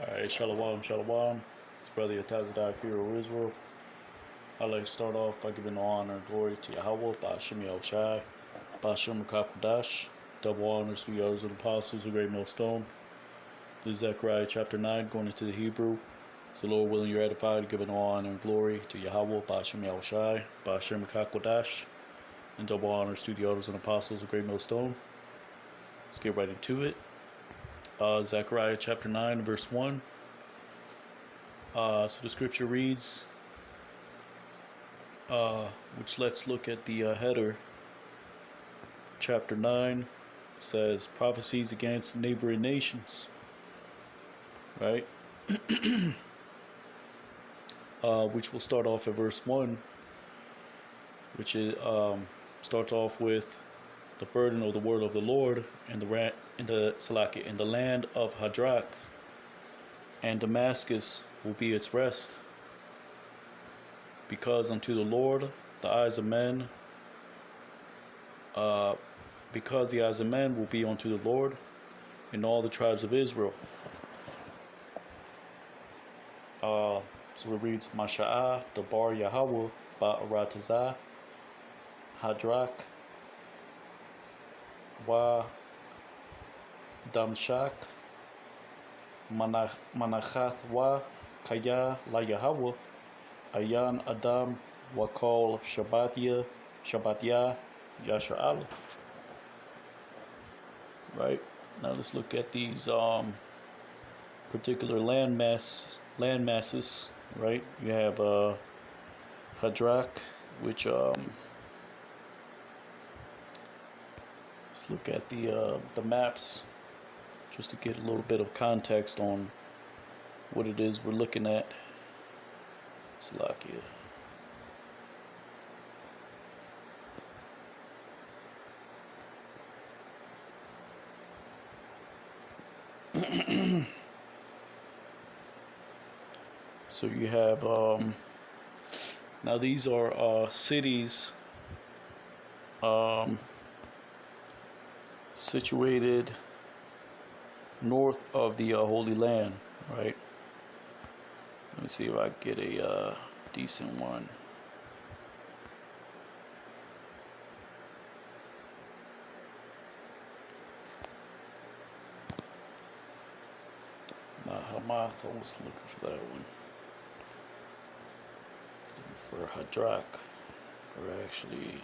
Alright, Shalom, Shalom. It's Brother Yatazadak, Hero Israel. I'd like to start off by giving honor and glory to Yahweh, Ba'ashem Yahushai, Ba'ashem Makakodash. Double honors to the elders and apostles of Great Millstone. This is Zechariah chapter 9, going into the Hebrew. So, Lord willing, you're edified, giving honor and glory to Yahweh, Ba'ashem Yahushai, Ba'ashem Makakodash. And double honors to the elders and apostles of Great Millstone. Let's get right into it. Zechariah chapter 9, verse 1. So the scripture reads, which let's look at the header. Chapter 9 says prophecies against neighboring nations, right? Which will start off at verse 1, which is, starts off with the burden of the word of the Lord in the land of Hadrach, and Damascus will be its rest, because unto the Lord the eyes of men, because the eyes of men will be unto the Lord in all the tribes of Israel. So it reads, Masha'ah Dabar Yahweh Ba'aratazah Hadrach Wa Damshak Manachath Wa Kaya La Yahweh Ayan Adam Wakol Shabbatia Yasha'al. Right, now let's look at these particular land masses. Right, you have Hadrach, which let's look at the maps just to get a little bit of context on what it is we're looking at. Slovakia. So you have now these are cities situated north of the Holy Land, right? Let me see if I can get a decent one. Hamath, I was looking for that one. Looking for Hadrach, or actually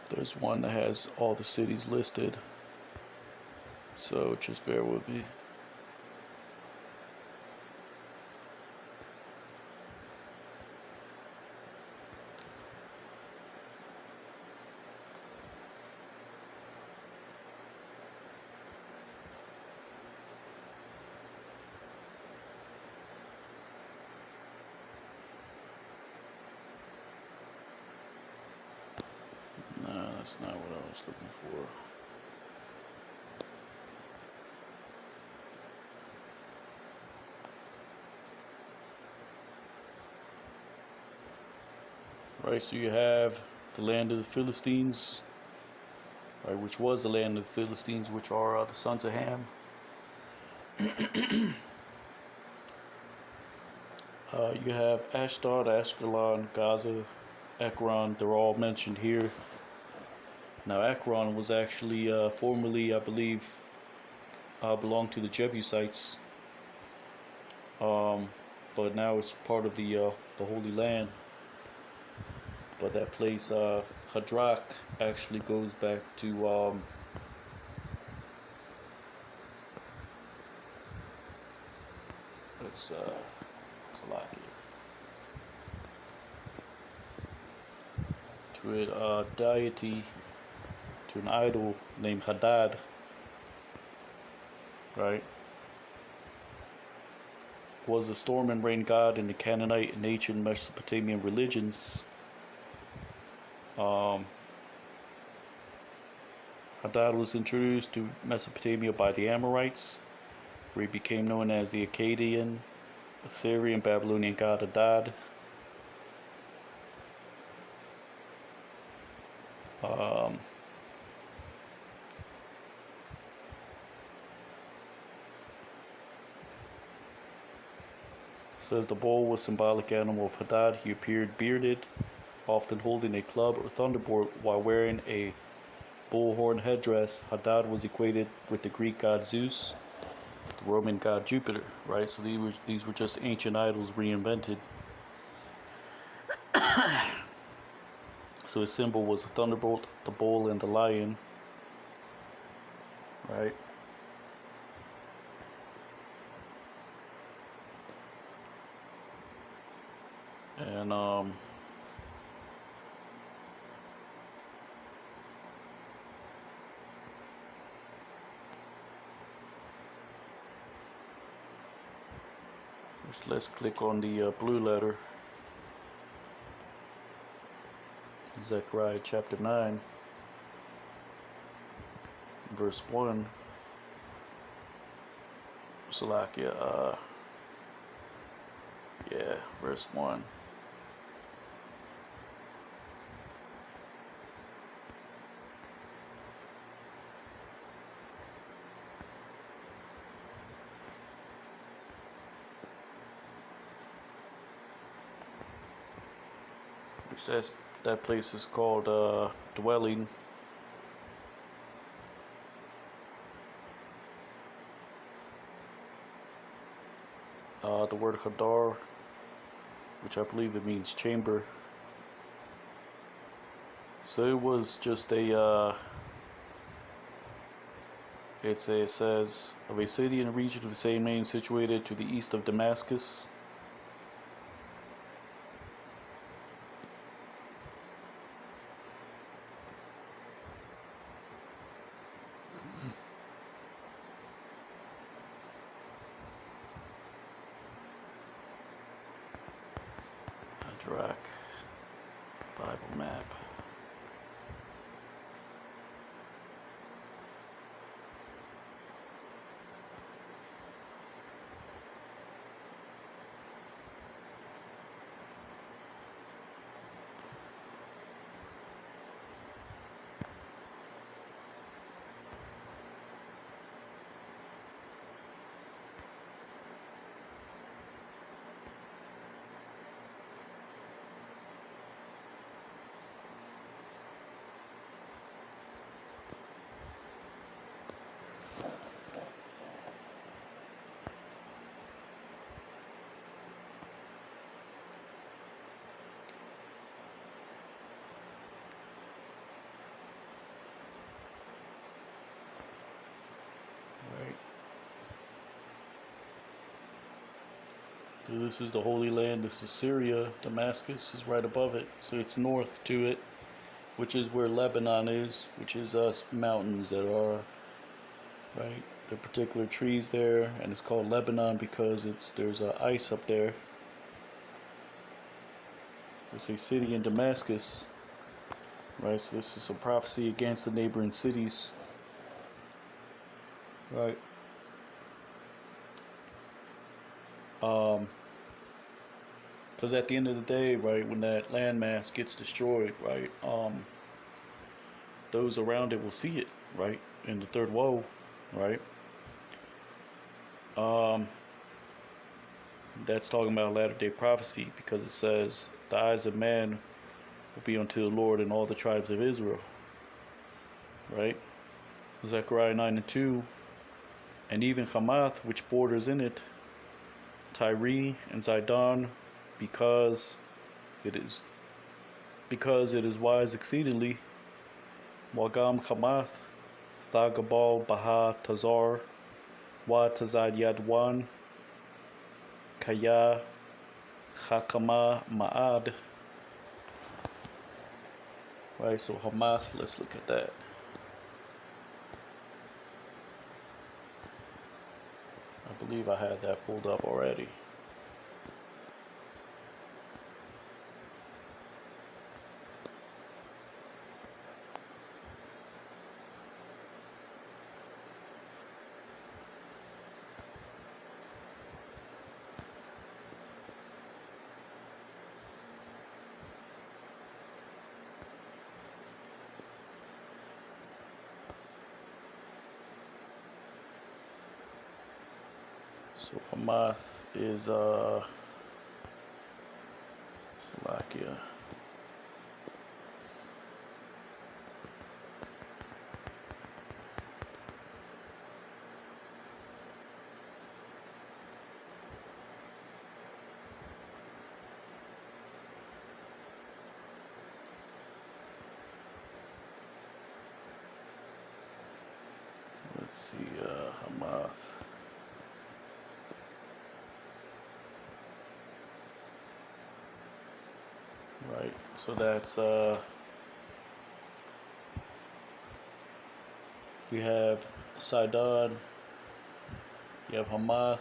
there's one that has all the cities listed, so just bear with me. No, that's not what I was looking for. Right, so you have the land of the Philistines, right, which was the land of the Philistines, which are the sons of Ham. You have Ashdod, Ashkelon, Gaza, Ekron. They're all mentioned here. Now, Ekron was actually formerly, I believe, belonged to the Jebusites, but now it's part of the Holy Land. But that place, Hadrach, actually goes back to it's Slovakia. To a deity, to an idol named Hadad, right? Was the storm and rain god in the Canaanite and ancient Mesopotamian religions. Hadad was introduced to Mesopotamia by the Amorites, where he became known as the Akkadian, Assyrian, Babylonian god Hadad. says the bull was symbolic animal of Hadad. He appeared bearded, often holding a club or thunderbolt while wearing a bullhorn headdress. Hadad was equated with the Greek god Zeus, the Roman god Jupiter, right? So these were just ancient idols reinvented. So his symbol was the thunderbolt, the bull, and the lion, right? And let's click on the blue letter. Zechariah chapter 9, verse 1. Salakia, yeah, verse 1. Which says that place is called dwelling. The word hadar, which I believe it means chamber. So it was just a it says of a city in a region of the same name situated to the east of Damascus. Hadrach Bible map. Right. So this is the Holy Land. This is Syria. Damascus is right above it. So it's north to it, which is where Lebanon is, which is us mountains that are, right? There are particular trees there, and it's called Lebanon because there's ice up there. There's a city in Damascus, right? So this is a prophecy against the neighboring cities, right? Because at the end of the day, right, when that landmass gets destroyed, right, those around it will see it, right, in the third woe, right. That's talking about latter-day prophecy because it says the eyes of man will be unto the Lord and all the tribes of Israel, right. Zechariah 9:2, and even Hamath, which borders in it, Tyre and Zidon, because it is wise exceedingly. Wagam Hamath, Thagabal Baha Tazar, Wa Tazad Yadwan, Kaya Hakama Ma'ad. Right, so Hamath, let's look at that. I believe I had that pulled up already. So Hamath is see, Hamath. Right, so that's, you have Sidon, you have Hamath,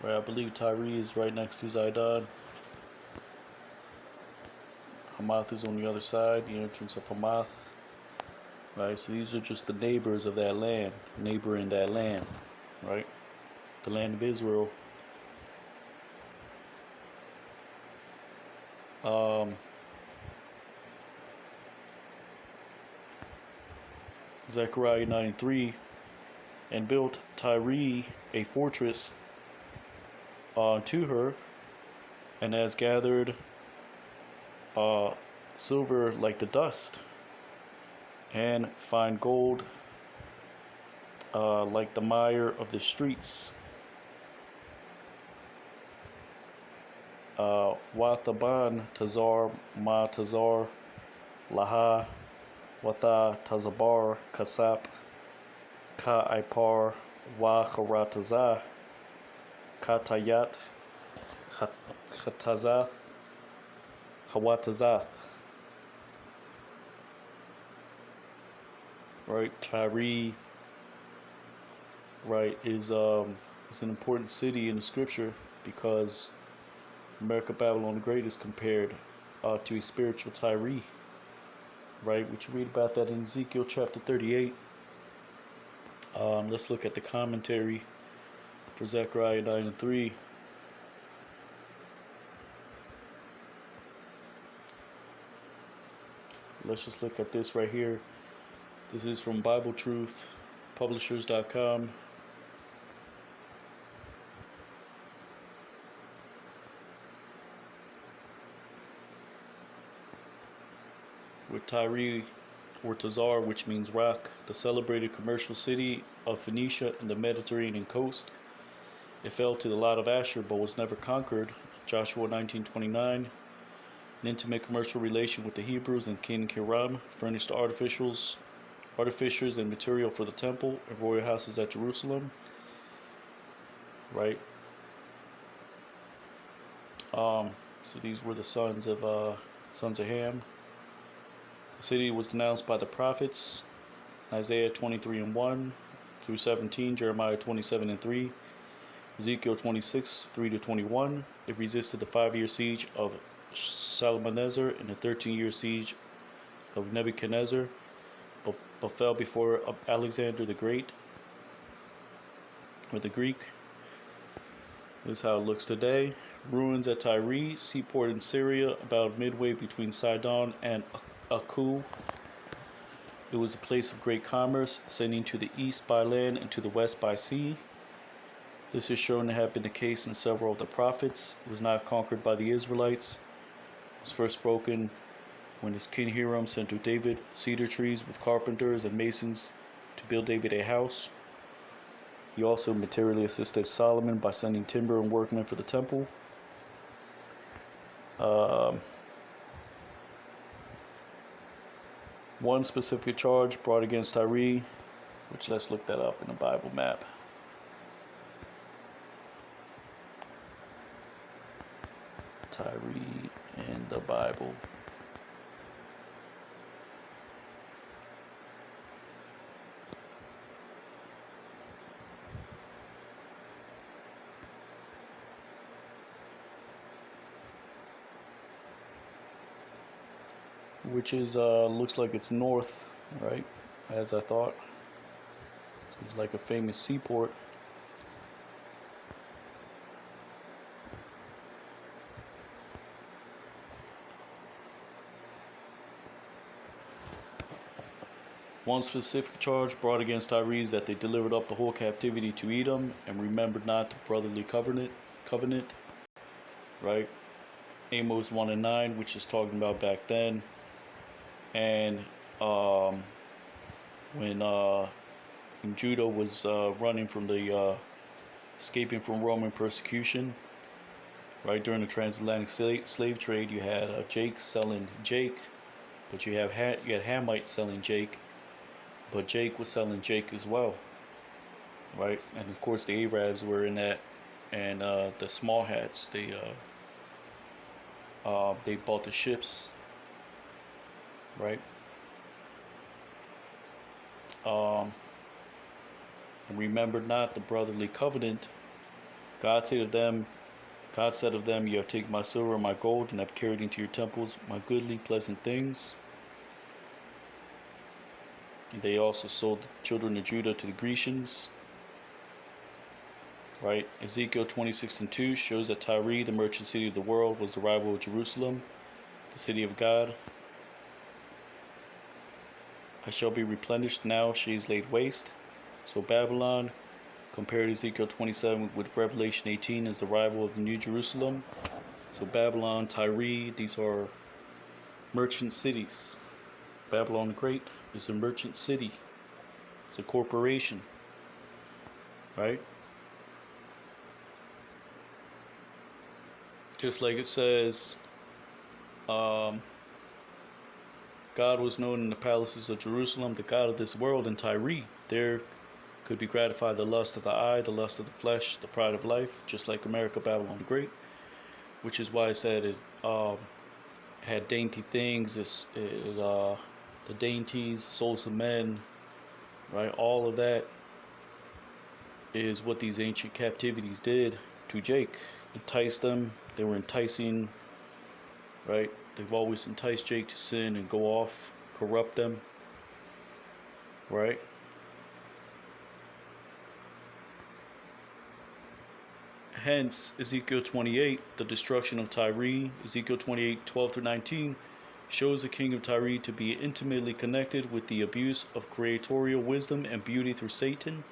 where I believe Tyre is right next to Zidon. Hamath is on the other side, the entrance of Hamath. Right, so these are just the neighbors of that land, neighboring that land, right? The land of Israel. Zechariah 9:3, and built Tyre a fortress to her, and has gathered silver like the dust, and fine gold like the mire of the streets. Wathaban Tazar Ma Tazar Laha Watha Tazabar Kasap Ka Ipar Wa Kharatazah Katayat Khatazath Hawatazath. Right, Tyre, right, is an important city in the scripture because America Babylon the Great is compared to a spiritual Tyre, right? Which you read about that in Ezekiel chapter 38. Let's look at the commentary for Zechariah 9:3. Let's just look at this right here. This is from Bible Truth, publishers.com. With Tyre, or Tazar, which means rock, the celebrated commercial city of Phoenicia and the Mediterranean coast. It fell to the lot of Asher, but was never conquered. Joshua 19:29. An intimate commercial relation with the Hebrews and King Hiram furnished the artificers and material for the temple and royal houses at Jerusalem. Right. So these were the sons of Ham. The city was denounced by the prophets, Isaiah 23:1 through 17, Jeremiah 27:3, Ezekiel 26:3-21. It resisted the 5-year siege of Shalmaneser and the 13-year siege of Nebuchadnezzar, but fell before Alexander the Great, or the Greek. This is how it looks today. Ruins at Tyre, seaport in Syria, about midway between Sidon and Akku. It was a place of great commerce, sending to the east by land and to the west by sea. This is shown to have been the case in several of the prophets. It was not conquered by the Israelites. It was first broken when his king Hiram sent to David cedar trees with carpenters and masons to build David a house. He also materially assisted Solomon by sending timber and workmen for the temple. One specific charge brought against Tyre, which let's look that up in a Bible map. Tyre in the Bible. Which is looks like it's north, right? As I thought. Seems like a famous seaport. One specific charge brought against Tyre is that they delivered up the whole captivity to Edom and remembered not the brotherly covenant, right? Amos 1:9, which is talking about back then. And when Judah was running from the escaping from Roman persecution, right, during the transatlantic slave trade, you had Jake selling Jake, but you had Hamites selling Jake, but Jake was selling Jake as well, right? And of course the Arabs were in that, and the small hats they bought the ships, right? Um, and remembered not the brotherly covenant. God said of them, God said of them, "You have taken my silver and my gold, and have carried into your temples my goodly, pleasant things." And they also sold the children of Judah to the Grecians. Right? Ezekiel 26:2 shows that Tyre, the merchant city of the world, was the rival of Jerusalem, the city of God. I shall be replenished now, she is laid waste. So Babylon, compared Ezekiel 27 with Revelation 18, is the rival of the New Jerusalem. So Babylon, Tyre, these are merchant cities. Babylon the Great is a merchant city. It's a corporation, right? Just like it says, God was known in the palaces of Jerusalem, the God of this world in Tyre. There could be gratified the lust of the eye, the lust of the flesh, the pride of life, just like America, Babylon the Great. Which is why I said it had dainty things, the dainties, the souls of men, right? All of that is what these ancient captivities did to Jake. Entice them. They were enticing, right? They've always enticed Jake to sin and go off, corrupt them, right? Hence, Ezekiel 28, the destruction of Tyre, Ezekiel 28:12-19, shows the king of Tyre to be intimately connected with the abuse of creatorial wisdom and beauty through Satan.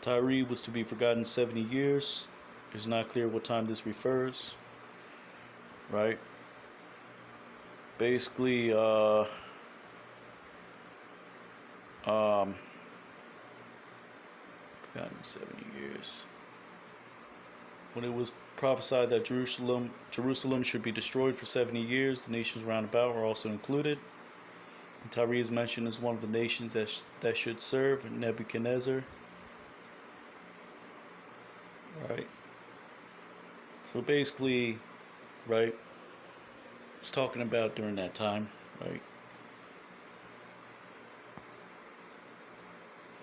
Tyre was to be forgotten 70 years. It's not clear what time this refers, right? Basically, forgotten 70 years. When it was prophesied that Jerusalem should be destroyed for 70 years, the nations round about were also included. And Tyre is mentioned as one of the nations that should serve Nebuchadnezzar. Right. So basically, right, it's talking about during that time, right?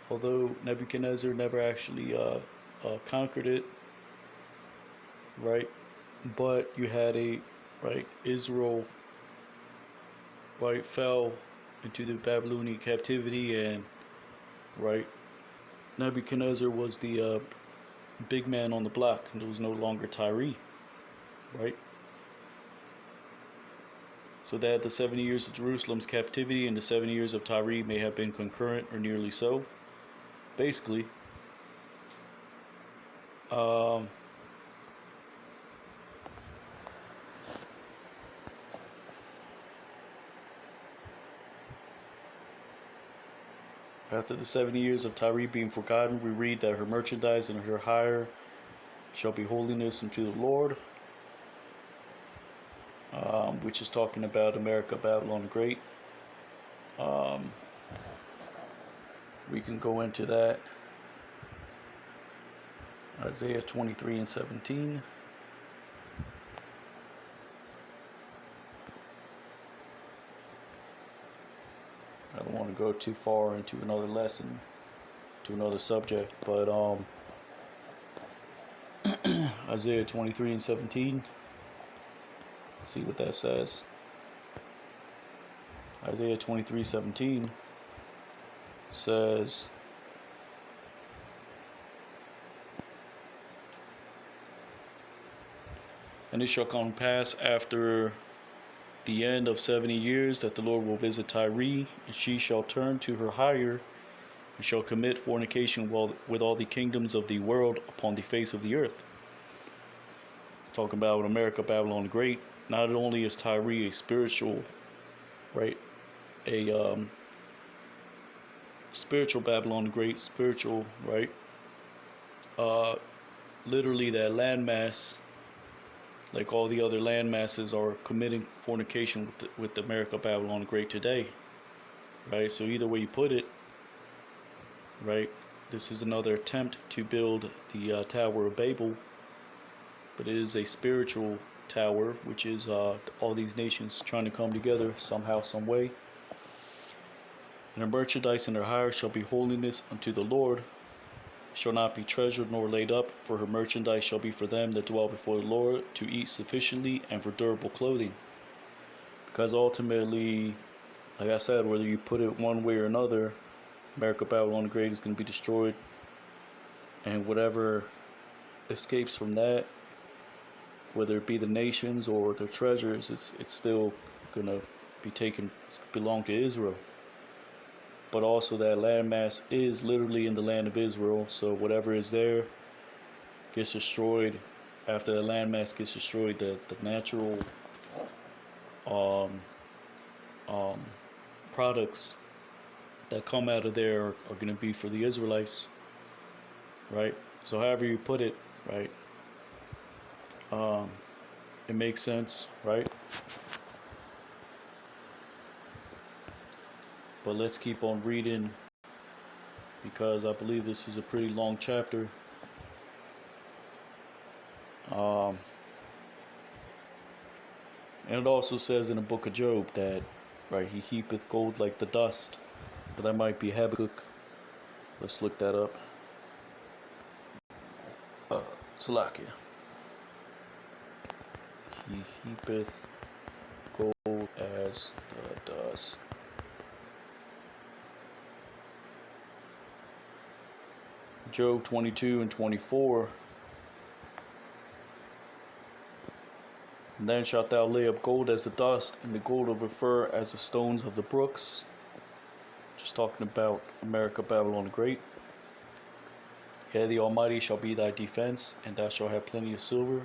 Although Nebuchadnezzar never actually conquered it, right? But you had Israel, right, fell into the Babylonian captivity, and right, Nebuchadnezzar was the big man on the block, and it was no longer Tyre, right? So that the 70 years of Jerusalem's captivity and the 70 years of Tyre may have been concurrent or nearly so. Basically, um, after the 70 years of Tyre being forgotten, we read that her merchandise and her hire shall be holiness unto the Lord, which is talking about America, Babylon the Great. We can go into that. Isaiah 23:17. I don't want to go too far into another lesson, to another subject, but Isaiah 23:17. Let's see what that says. Isaiah 23:17 says, "And it shall come to pass after the end of 70 years that the Lord will visit Tyre, and she shall turn to her hire, and shall commit fornication with all the kingdoms of the world upon the face of the earth." Talking about America, Babylon the Great. Not only is Tyre a spiritual, right, a spiritual Babylon the Great, spiritual, right, literally that landmass, like all the other land masses, are committing fornication with America, Babylon the Great today, right? So either way you put it, right, this is another attempt to build the Tower of Babel, but it is a spiritual tower, which is all these nations trying to come together somehow, some way. And her merchandise and her hire shall be holiness unto the Lord, shall not be treasured nor laid up, for her merchandise shall be for them that dwell before the Lord, to eat sufficiently and for durable clothing. Because ultimately, like I said, whether you put it one way or another, America Babylon the Great is going to be destroyed, and whatever escapes from that, whether it be the nations or their treasures, it's still going to be taken, belong to Israel. But also that landmass is literally in the land of Israel, so whatever is there gets destroyed. After the landmass gets destroyed, the natural um, um, products that come out of there are going to be for the Israelites, right? So however you put it, right, it makes sense, right? But let's keep on reading, because I believe this is a pretty long chapter. And it also says in the book of Job that, right, he heapeth gold like the dust. But that might be Habakkuk. Let's look that up. Salakia. He heapeth gold as the dust. Job 22 and 24. And then shalt thou lay up gold as the dust, and the gold of a fir as the stones of the brooks. Just talking about America Babylon the Great. Yea, the Almighty shall be thy defense, and thou shalt have plenty of silver.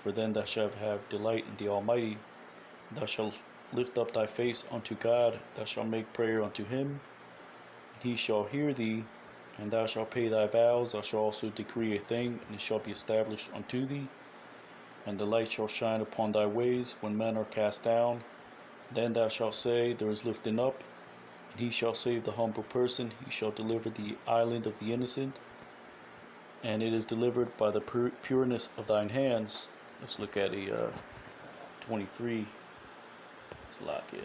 For then thou shalt have delight in the Almighty. Thou shalt lift up thy face unto God, thou shalt make prayer unto him, and he shall hear thee. And thou shalt pay thy vows, thou shalt also decree a thing, and it shall be established unto thee. And the light shall shine upon thy ways when men are cast down. Then thou shalt say, there is lifting up, and he shall save the humble person, he shall deliver the island of the innocent, and it is delivered by the pureness of thine hands. Let's look at a 23. Salakia.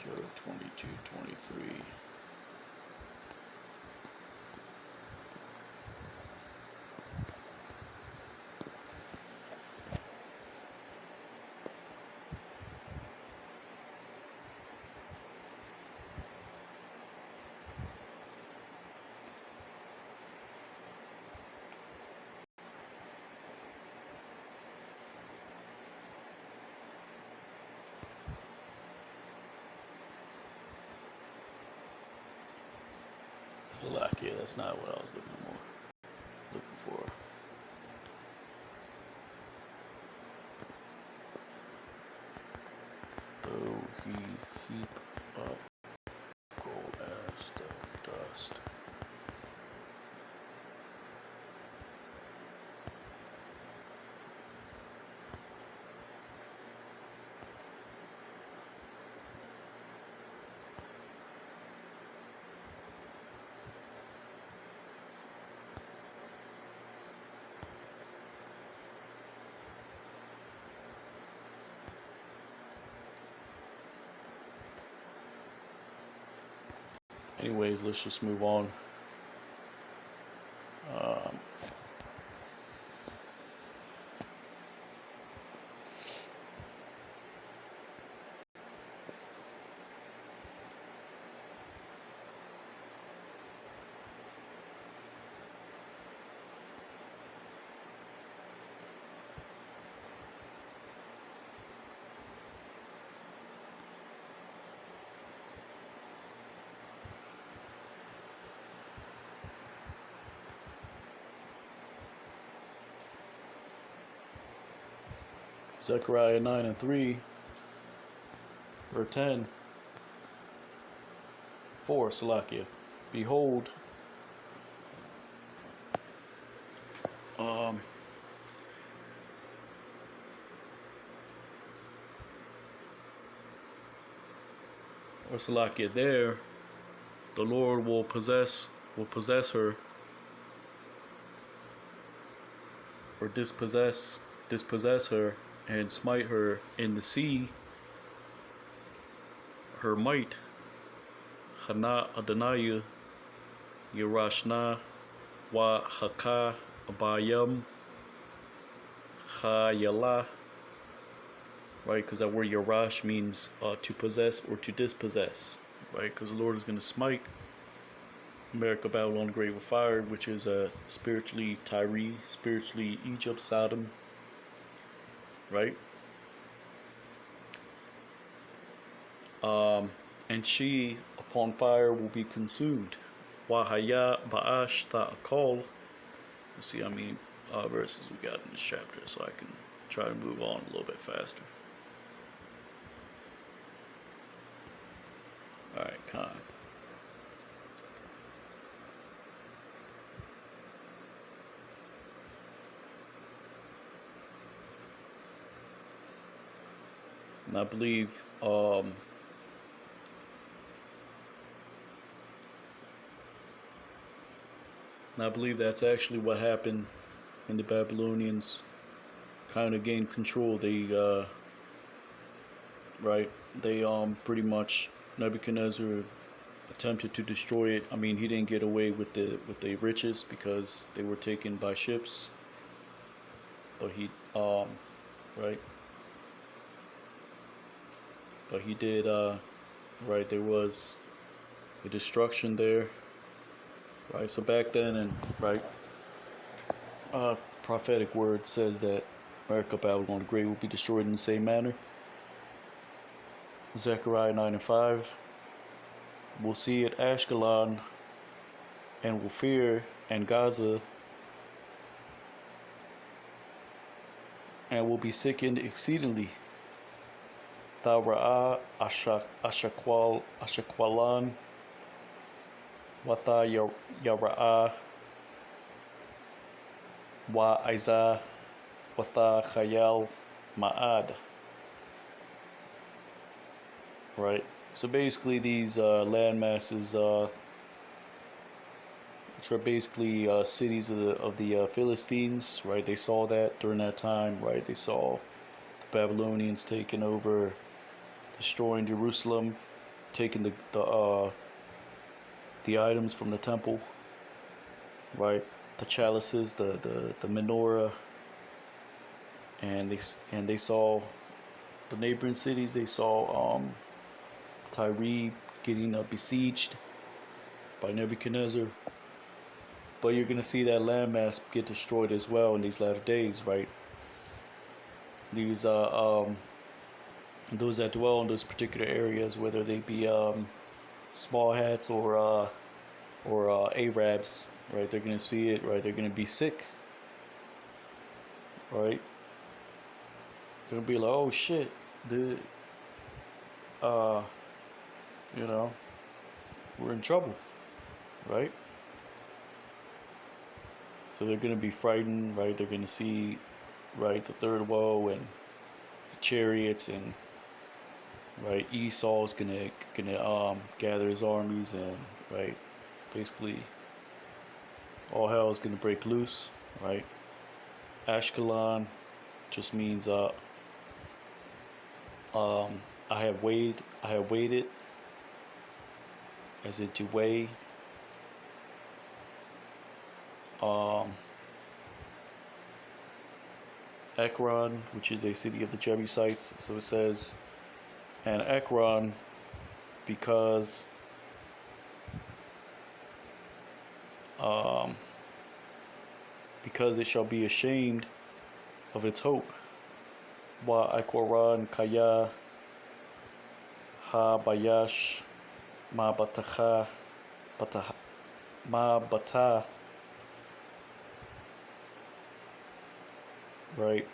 Job 22:23. Salakia, that's not what I was looking for. Though he heap up gold as the dust. Anyways, let's just move on. Zechariah 9 and 3, verse 10. 4. Salakia. Behold, or Salakia there, the Lord will possess her, or dispossess her, and smite her in the sea, her might. Hana Adonai Yerashna wa Haka Abayam Hayala. Right, because that word Yerash means to possess or to dispossess. Right, because the Lord is going to smite America, Babylon the Great with fire, which is spiritually Tyre, spiritually Egypt, Sodom. Right? And she upon fire will be consumed. Wahaya Ba'ash Ta'akol. Let's see how many verses we got in this chapter so I can try to move on a little bit faster. Alright, Khan. And I believe that's actually what happened when the Babylonians kind of gained control. They pretty much, Nebuchadnezzar attempted to destroy it. I mean, he didn't get away with the riches because they were taken by ships. But he right. But he did there was a destruction there. Right, so back then, and prophetic word says that America, Babylon the Great will be destroyed in the same manner. Zechariah 9:5. We'll see it Ashkelon, and will fear, and Gaza, and will be sickened exceedingly. Thawra'ah Ashakwalan, Wata Yara'ah, Wa Aiza, Wata Khayal Ma'ad. Right? So basically these land masses, which are basically cities of the Philistines, right? They saw that during that time, right? They saw the Babylonians taking over, destroying Jerusalem, taking the items from the temple, right? The chalices, the menorah, and they saw the neighboring cities. They saw Tyre getting besieged by Nebuchadnezzar. But you're gonna see that landmass get destroyed as well in these latter days, right? These those that dwell in those particular areas, whether they be small hats or Arabs, right? They're gonna see it, right? They're gonna be sick, right? They're gonna be like, oh shit, the we're in trouble, right? So they're gonna be frightened, right? They're gonna see, right, the third woe and the chariots, and right, Esau's gonna gather his armies, and right, basically all hell is gonna break loose, right? Ashkelon just means I have waited, as in to weigh. Ekron, which is a city of the Jebusites. So it says, and Ekron, because it shall be ashamed of its hope. Wa Ekron Kaya Ha Bayash Ma Batacha Ma Bata. Right.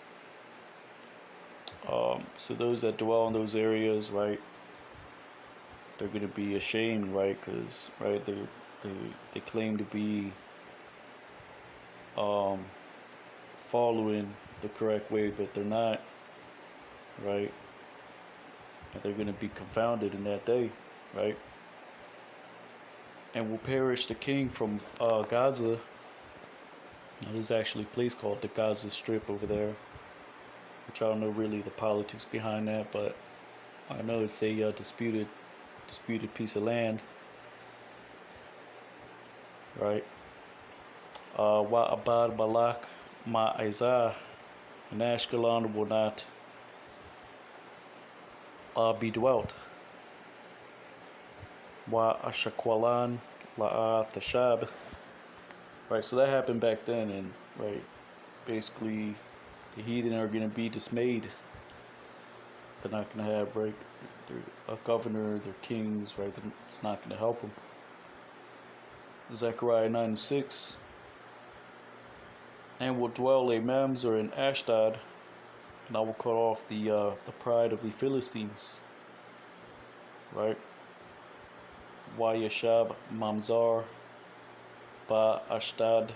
So those that dwell in those areas, right, they're gonna be ashamed, right? Because right, they claim to be following the correct way, but they're not, right? And they're gonna be confounded in that day. right? And will perish the king from Gaza. Now, there's actually a place called the Gaza Strip over there, which I don't know really the politics behind that, but I know it's a disputed piece of land, right? Wa abad balak ma Isaiah, and Ashkelon will not be dwelt. Wa ashakwalan la tashab. Right, so that happened back then, and right, basically, the heathen are gonna be dismayed. They're not gonna have right, their governor, their kings, right? It's not gonna help them. Zechariah 9:6. And will dwell a mamzer in Ashdod, and I will cut off the pride of the Philistines. Right? Wa yashab mamzar ba Ashdod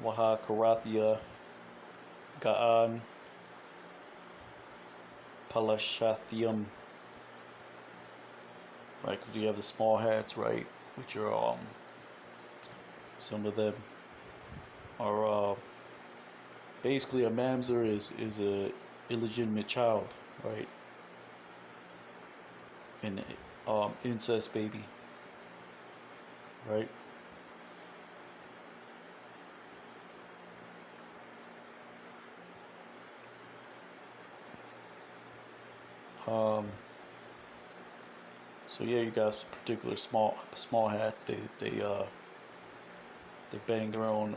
waha karathia gaan palashathium. Right, because you have the small hats, right, which are some of them are basically a mamzer is a illegitimate child, right, an incest baby, right. So yeah, you got particular small hats. They bang their own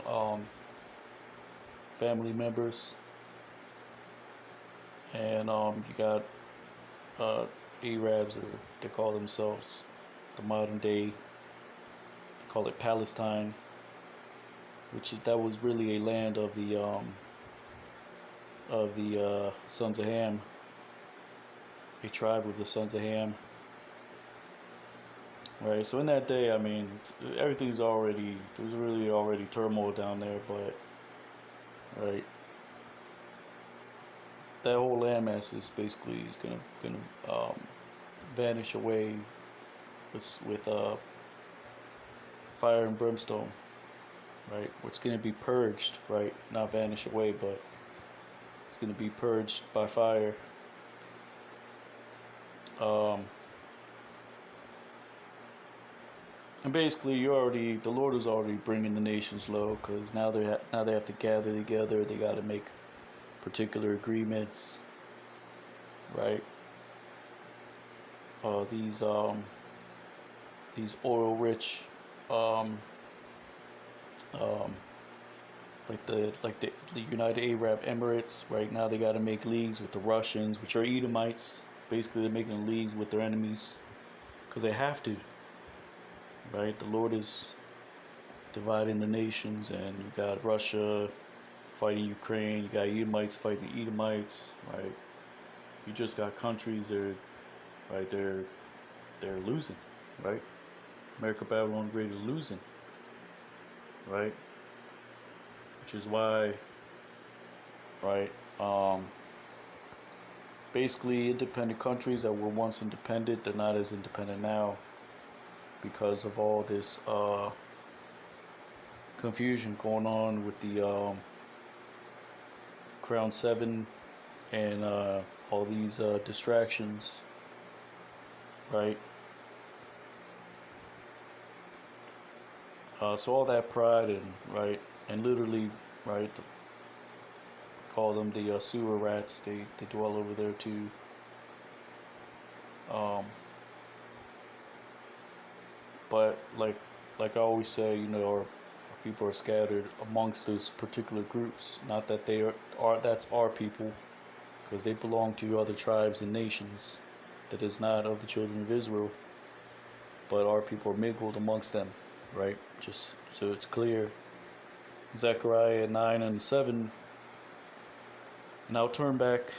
family members, and you got Arabs, or they call themselves the modern day. They call it Palestine, that was really a land of the sons of Ham, a tribe of the sons of Ham. Right, so in that day, I mean, there's really already turmoil down there, but, right, that whole landmass is basically gonna vanish away with fire and brimstone, right? It's gonna be purged, right? Not vanish away, but it's gonna be purged by fire. And basically, the Lord is already bringing the nations low, because now they have to gather together. They got to make particular agreements, right? These oil-rich, like the United Arab Emirates, right now they got to make leagues with the Russians, which are Edomites. Basically, they're making leagues with their enemies because they have to. Right, the Lord is dividing the nations, and you got Russia fighting Ukraine, you got Edomites fighting Edomites, right? You just got countries that are, right, they're losing, right? America, Babylon, Great are losing, right? Which is why, right? Basically, independent countries that were once independent, they're not as independent now, because of all this confusion going on with the Crown 7 and all these distractions, right? So all that pride and literally, right, call them the sewer rats. They dwell over there too. But like I always say, our people are scattered amongst those particular groups. Not that that's our people, because they belong to other tribes and nations that is not of the children of Israel. But our people are mingled amongst them, right? Just so it's clear. Zechariah 9:7. And I'll turn back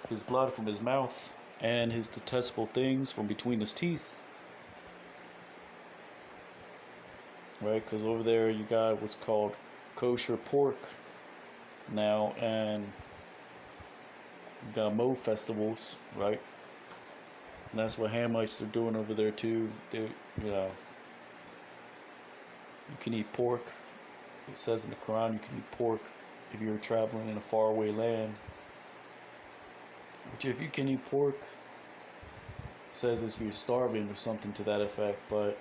his blood from his mouth and his detestable things from between his teeth. Right, because over there you got what's called kosher pork now, and you got Mo festivals, right? And that's what Hamites are doing over there too. They, you know, you can eat pork. It says in the Quran you can eat pork if you're traveling in a faraway land. Which, if you can eat pork, says if you're starving or something to that effect. But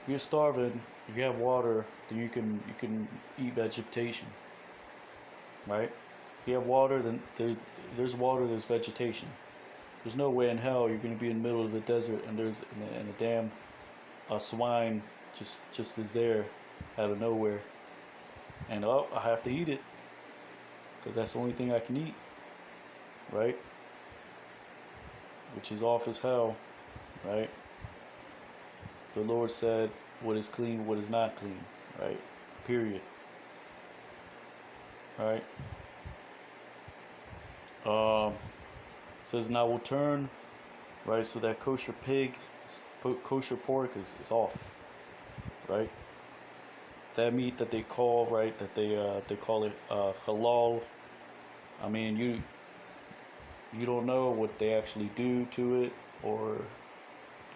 if you're starving, if you have water, then you can eat vegetation, right? If you have water, then there's water, there's vegetation. There's no way in hell you're going to be in the middle of the desert and and a damn swine just is there out of nowhere, and I have to eat it because that's the only thing I can eat, right? Which is off as hell, right? The Lord said, "What is clean, what is not clean," right? Period. Right? Says, "And I will turn," right? So that kosher pig, kosher pork is off, right? That meat that they call, right, that they call it halal. I mean, you don't know what they actually do to it,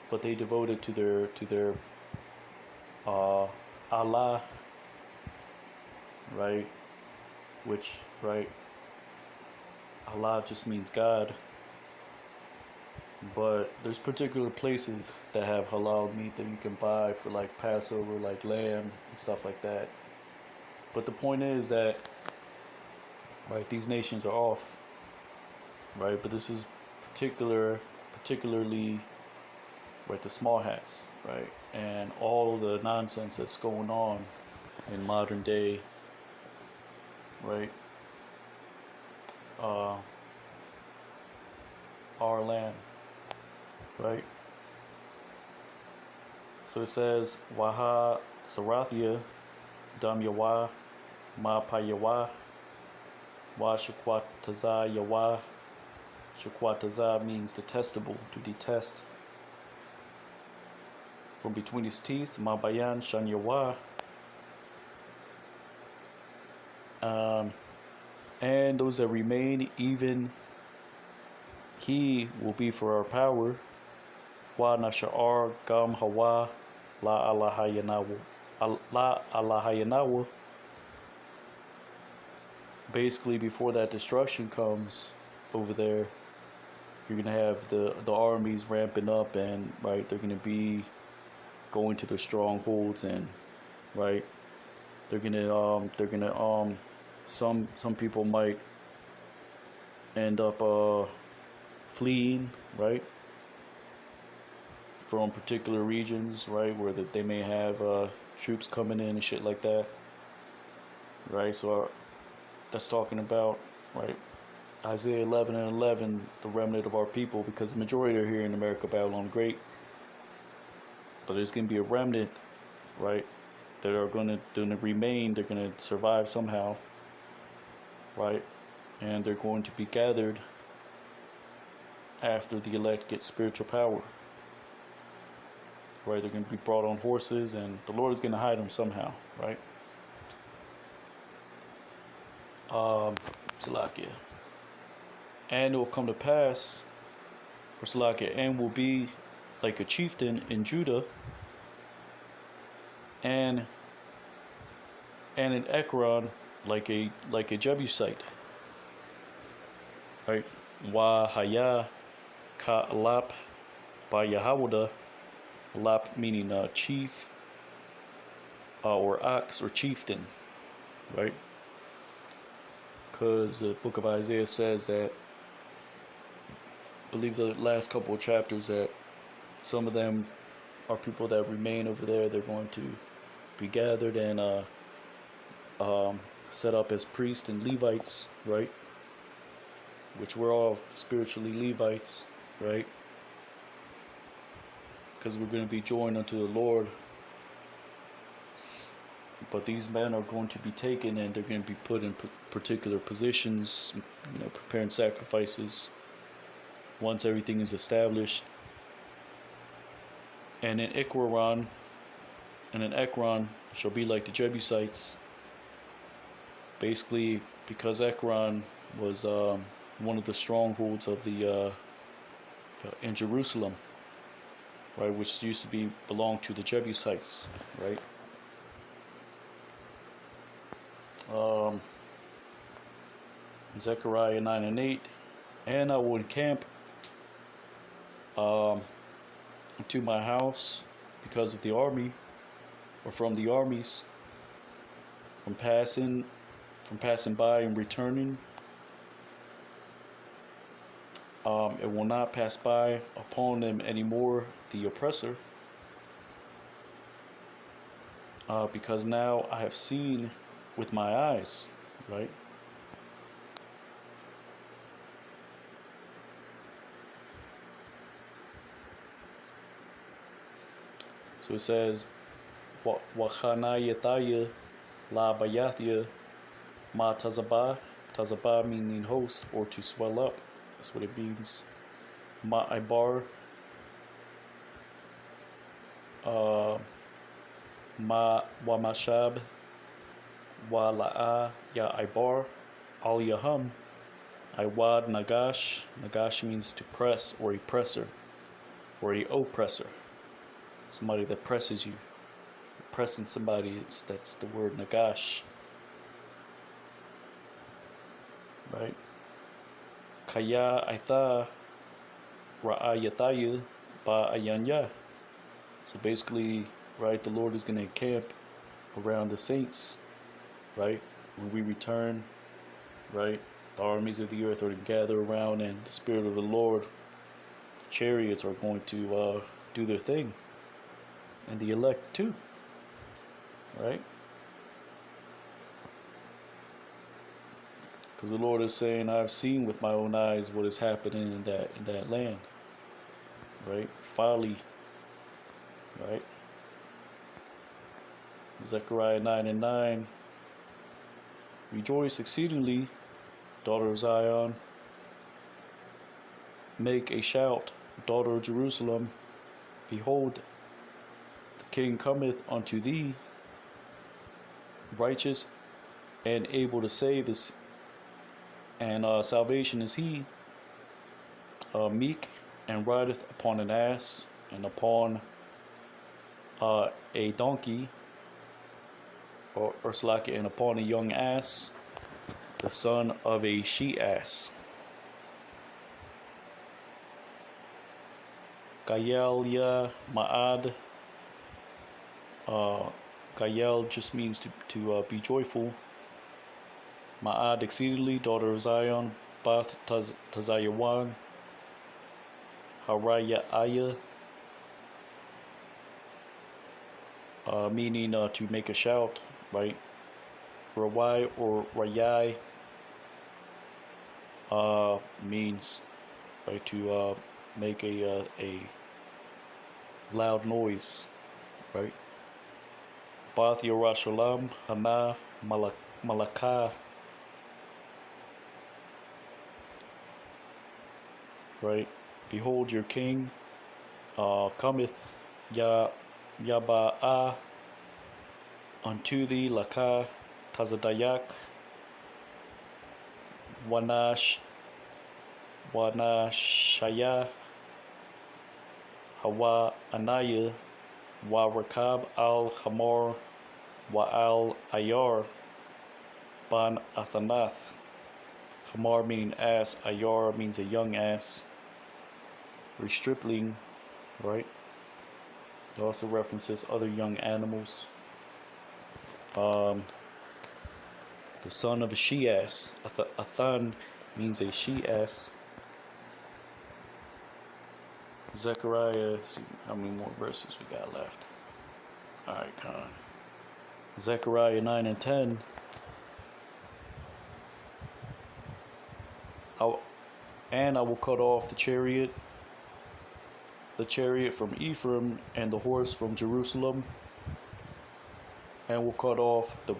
but they devote it to their Allah, right? Which, right, Allah just means God. But there's particular places that have halal meat that you can buy for like Passover, like lamb and stuff like that. But the point is that, right, these nations are off, right? But this is particularly, right, the small hats, right, and all the nonsense that's going on in modern day, right, our land, right? So it says, "Waha Sarathia Dam Yawa Ma Pa Yawa Wa Shakwataza Yawa." Shakwataza means detestable, to detest. "From between his teeth, Ma Bayan Shan Yawa." And those that remain, even he will be for our power. Wa Nasha'ar Gam Hawa La Allahayanawa. Basically, before that destruction comes over there, you're gonna have the armies ramping up, and right, they're gonna be going to their strongholds, and right, they're gonna some people might end up fleeing, right, from particular regions, right, where they may have troops coming in and shit like that, right? So that's talking about, right, Isaiah 11 and 11, the remnant of our people, because the majority are here in America, Babylon the Great. But there's going to be a remnant, right, that are going to remain. They're going to survive somehow, right, and they're going to be gathered after the elect get spiritual power, right? They're going to be brought on horses, and the Lord is going to hide them somehow, right? Salakia. And it will come to pass, or Salakia, and will be like a chieftain in Judah, and in Ekron like a Jebusite, right? Wa haya ka lap ba Yahawada, lap meaning chief, or ox, or chieftain, right? Because the book of Isaiah says that, I believe the last couple of chapters, that some of them are people that remain over there. They're going to be gathered and set up as priests and Levites, right? Which we're all spiritually Levites, right? Because we're going to be joined unto the Lord. But these men are going to be taken, and they're going to be put in particular positions, preparing sacrifices once everything is established. And in Ekron shall be like the Jebusites. Basically, because Ekron was one of the strongholds of the in Jerusalem, right, which used to be belong to the Jebusites, right? Um, Zechariah 9 and 8, and I will encamp to my house because of the army, or from the armies, from passing by and returning. It will not pass by upon them anymore, the oppressor, because now I have seen with my eyes, right? So it says, Wachanayethaya la bayathya ma tazabah. Tazabah meaning host or to swell up. That's what it means. Ma ibar. Ma wamashab wa la'a ya ibar al yaham iwad nagash. Nagash means to press or a presser or a oppressor. Somebody that presses you. Pressing somebody, that's the word nagash. Right? Kaya aitha ra'ayataya ba ayanya. So basically, right, the Lord is going to encamp around the saints, right? When we return, right, the armies of the earth are to gather around, and the Spirit of the Lord, the chariots are going to do their thing, and the elect too, right? Because the Lord is saying, I've seen with my own eyes what is happening in that land, right? Folly, right? Zechariah 9 and 9. Rejoice exceedingly, daughter of Zion. Make a shout, daughter of Jerusalem. Behold, the King cometh unto thee, righteous and able to save us, and salvation is he, meek, and rideth upon an ass, and upon a donkey, or slack, and upon a young ass, the son of a she-ass. Gayal ma'ad. Gayal just means to be joyful. Ma'ad exceedingly, daughter of Zion. Bath tazayawan. Haraya aya. Meaning to make a shout, right? Rawai or rayai means, right, to make a loud noise, right? Bath Yerushalayim Hana Malakah, right? Behold, your king cometh, Yaba'ah, unto thee, Lakah, Tazadayak, Wanashaya, Hawa Anaya, Wa Rakab al Hamor, Wa al Ayar, Ban Athanath. Hamar meaning ass, Ayar means a young ass, or stripling, right? It also references other young animals. The son of a she-ass. Athan means a she-ass. Zechariah, see how many more verses we got left. Alright, Con. Zechariah 9 and 10. And I will cut off the chariot from Ephraim, and the horse from Jerusalem, and will cut off the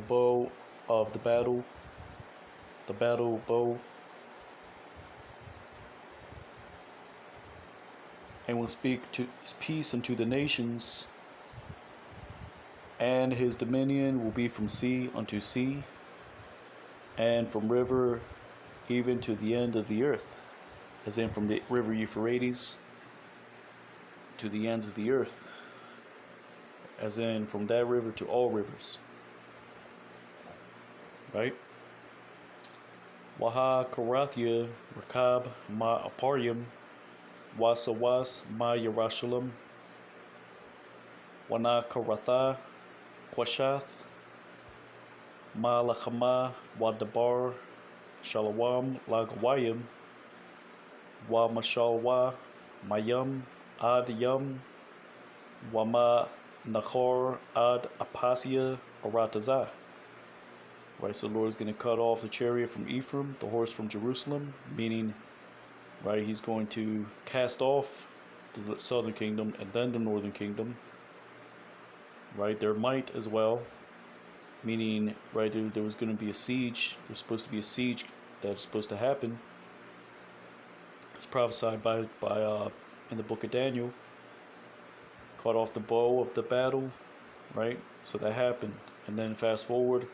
bow of the battle bow, and will speak to peace unto the nations, and his dominion will be from sea unto sea, and from river even to the end of the earth, as in from the river Euphrates to the ends of the earth, as in from that river to all rivers, right? Waha Karathia Rakab Ma Aparyam Wasawas Ma Yerushalayim Wana Karatha Quashath Ma Lachama Wadabar Shalawam Lagawayim Wa Mashalwa Mayam Ad Yum Wama Nachor Ad Apasia Aratazah. Right, so the Lord is going to cut off the chariot from Ephraim, the horse from Jerusalem, meaning, right, he's going to cast off the southern kingdom and then the northern kingdom, right, their might as well, meaning, right, there was going to be a siege, there's supposed to be a siege that's supposed to happen. It's prophesied by in the book of Daniel, cut off the bow of the battle, right, so that happened, and then fast forward,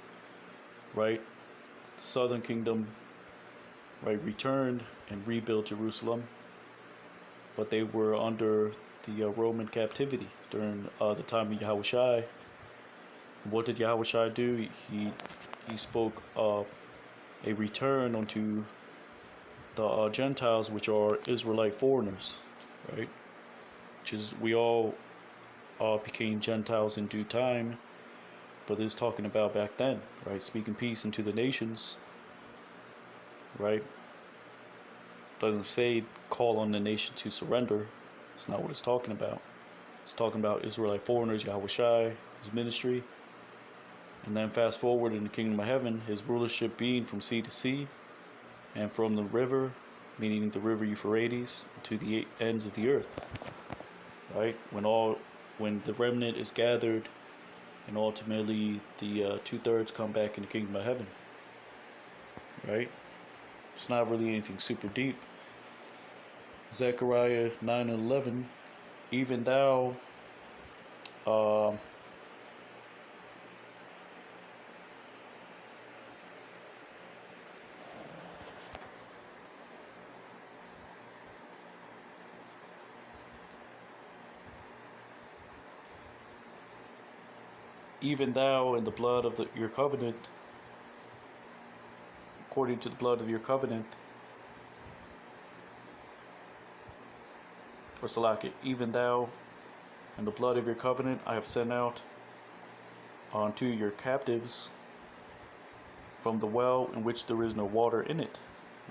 right, the southern kingdom, right, returned and rebuilt Jerusalem, but they were under the Roman captivity during the time of Yahushai. What did Yahushai do? He spoke a return unto the Gentiles, which are Israelite foreigners, right? Which is, we all became Gentiles in due time. But this is talking about back then, right? Speaking peace into the nations, right? Doesn't say call on the nation to surrender. It's not what it's talking about. It's talking about Israelite foreigners, Yahushai, his ministry. And then fast forward in the kingdom of heaven, his rulership being from sea to sea and from the river, meaning the river Euphrates, to the ends of the earth, right? When the remnant is gathered, and ultimately the 2/3 come back in the kingdom of heaven, right? It's not really anything super deep. Zechariah 9 and 11, even thou, even thou in the blood of your covenant, according to the blood of your covenant, or Salaki, even thou in the blood of your covenant I have sent out unto your captives from the well in which there is no water in it,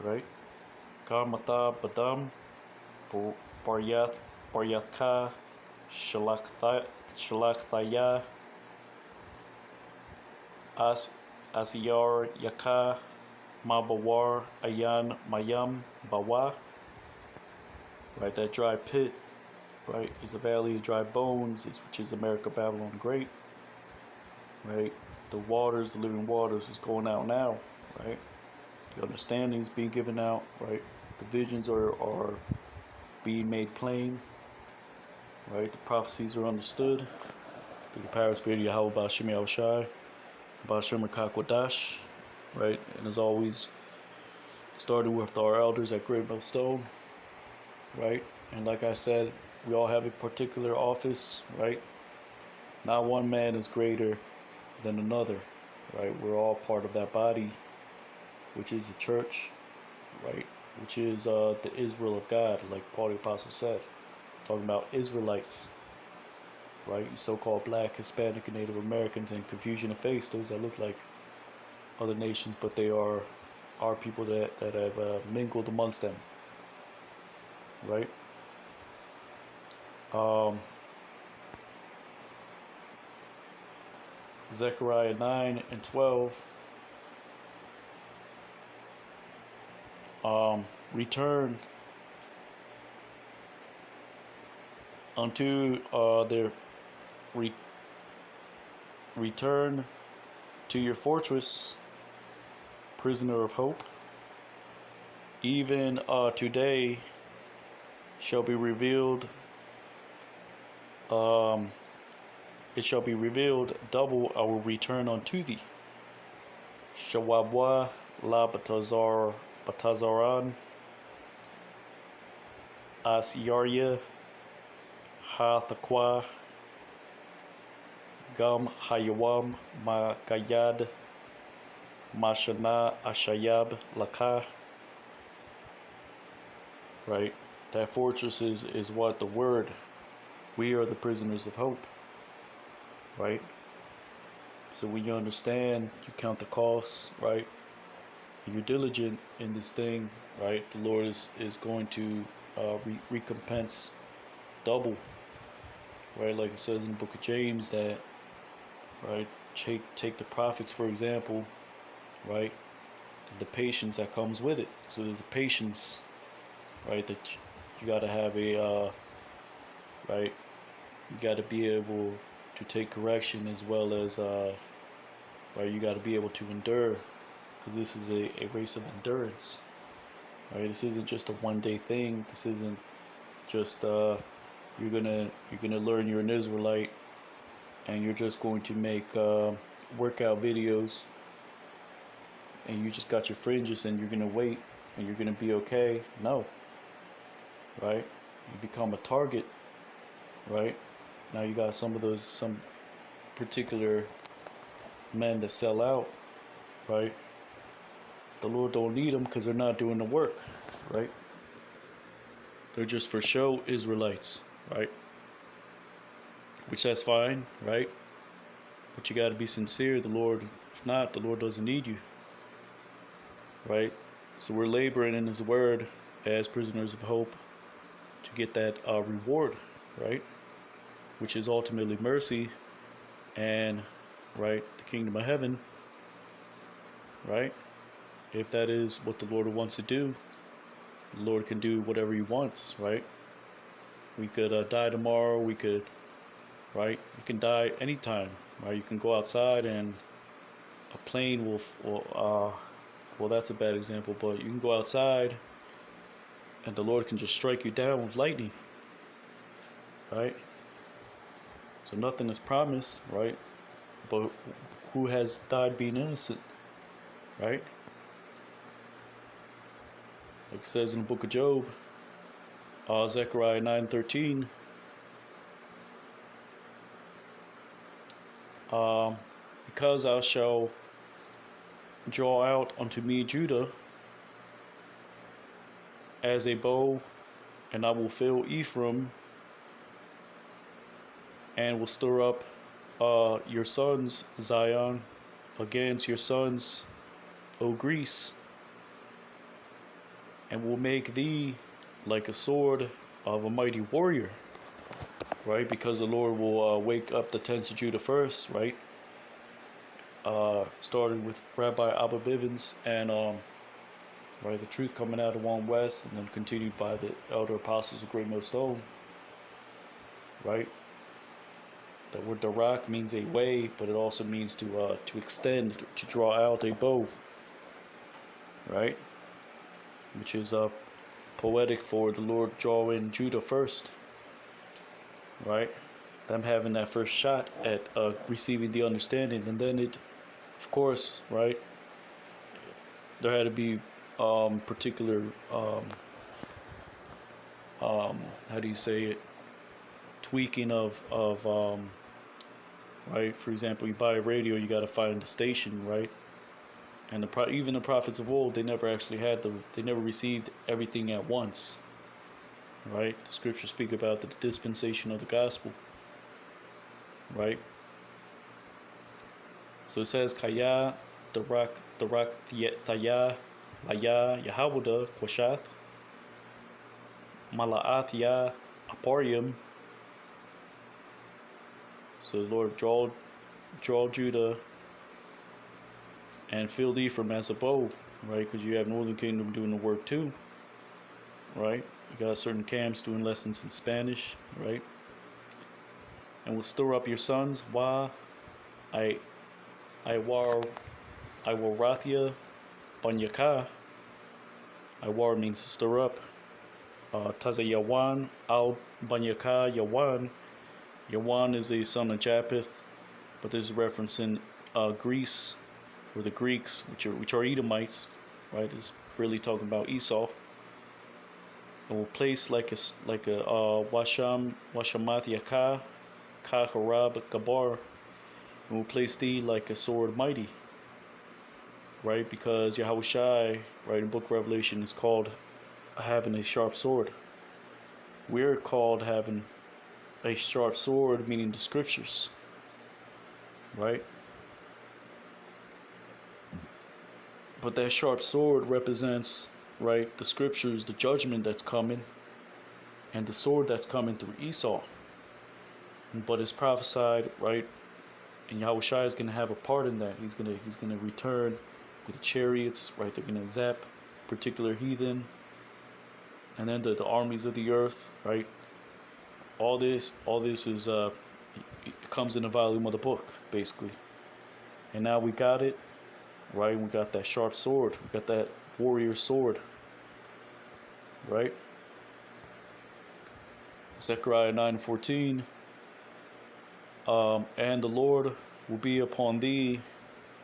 right? Garmatha Badam Baryathka Shalachthaya Asiyar Yaka Mabawar Ayan Mayam Bawa. Right, that dry pit, right, is the valley of dry bones, which is America, Babylon the Great. Right, the waters, the living waters, is going out now. Right, the understanding is being given out. Right, the visions are being made plain. Right, the prophecies are understood through the power of Spirit of Yahweh Ba'Shem Yahushai, Ba'Shem Kakwadash. Right, and as always, starting with our elders at Great Millstone. Right, and like I said, we all have a particular office, right? Not one man is greater than another, right? We're all part of that body, which is the church, right? Which is the Israel of God, like Paul the Apostle said. It's talking about Israelites, right? So-called Black, Hispanic, and Native Americans, and confusion of face, those that look like other nations, but they are our people that have mingled amongst them, right? Zechariah 9 and 12. Return unto their return to your fortress, prisoner of hope. Even today shall be revealed. It shall be revealed double I will return unto thee. Shawabwa la Batazaran Asyaria Ha Thaqwa, Gam Hayawam, Ma Gayad, Mashana Ashayab Lakah. Right? That fortress is what? The word. We are the prisoners of hope. Right? So when you understand, you count the costs, right? And you're diligent in this thing, right? The Lord is going to recompense double, right? Like it says in the book of James that, right? Take the prophets, for example, right? The patience that comes with it. So there's a patience, right? That you got to have right? You got to be able to take correction as well as, right? You got to be able to endure, because this is a race of endurance, right? This isn't just a one-day thing. This isn't just you're gonna learn you're an Israelite and you're just going to make workout videos and you just got your fringes and you're gonna wait and you're gonna be okay. No, right? You become a target, right? Now you got some particular men that sell out, right? The Lord don't need them because they're not doing the work, right? They're just for show Israelites, right? Which that's fine, right? But you got to be sincere. The Lord, if not, the Lord doesn't need you, right? So we're laboring in His Word as prisoners of hope to get that reward, right? Which is ultimately mercy and, right, the kingdom of heaven, right? If that is what the Lord wants to do, the Lord can do whatever He wants, right? We could die tomorrow. We could, right? You can die anytime, right? You can go outside and a plane well, that's a bad example, but you can go outside and the Lord can just strike you down with lightning, right? So nothing is promised, right? But who has died being innocent, right? Like it says in the book of Job, Zechariah 9:13, because I shall draw out unto me Judah as a bow, and I will fill Ephraim, and will stir up your sons, Zion, against your sons, O Greece, and will make thee like a sword of a mighty warrior, right? Because the Lord will wake up the tents of Judah first, right? Started with Rabbi Abba Bivens and right, the truth coming out of One West, and then continued by the elder apostles of Great Millstone, right? The word Darak means a way, but it also means to extend, to draw out a bow, right? Which is poetic for the Lord drawing Judah first, right? Them having that first shot at receiving the understanding, and then it, of course, right? There had to be particular how do you say it? Tweaking of right. For example, you buy a radio, you got to find the station, right? And even the prophets of old, they never actually they never received everything at once, right? The scriptures speak about the dispensation of the gospel, right? So it says, Kaya, Darak, Thaya, Laya, Yahawada, Kwashath, Mala'ath, Ya, Aparium. So the Lord draw Judah and filled Ephraim as a bow, right? Because you have Northern Kingdom doing the work too, right? You got certain camps doing lessons in Spanish, right? And will stir up your sons. Wa, I will Rathia, Banyaka. Iwar means to stir up. Taza Yawan, Al Banyaka Yawan. Yawan is a son of Japheth, but this is referencing Greece, or the Greeks, which are Edomites, right? It's really talking about Esau, and will place washamat yakah ka harab gabar, and will place thee like a sword mighty, right? Because Yahweh Shai, right, in the book of Revelation is called having a sharp sword. We're called having a sharp sword, meaning the scriptures, right? But that sharp sword represents, right, the scriptures, the judgment that's coming, and the sword that's coming through Esau. But it's prophesied, right, and Yahweh Shai is going to have a part in that. He's gonna return with chariots, right? They're going to zap particular heathen, and then the armies of the earth, right? All this is it comes in the volume of the book, basically. And now we got it, right? We got that sharp sword. We got that warrior sword, right? Zechariah 9:14. And the Lord will be upon thee,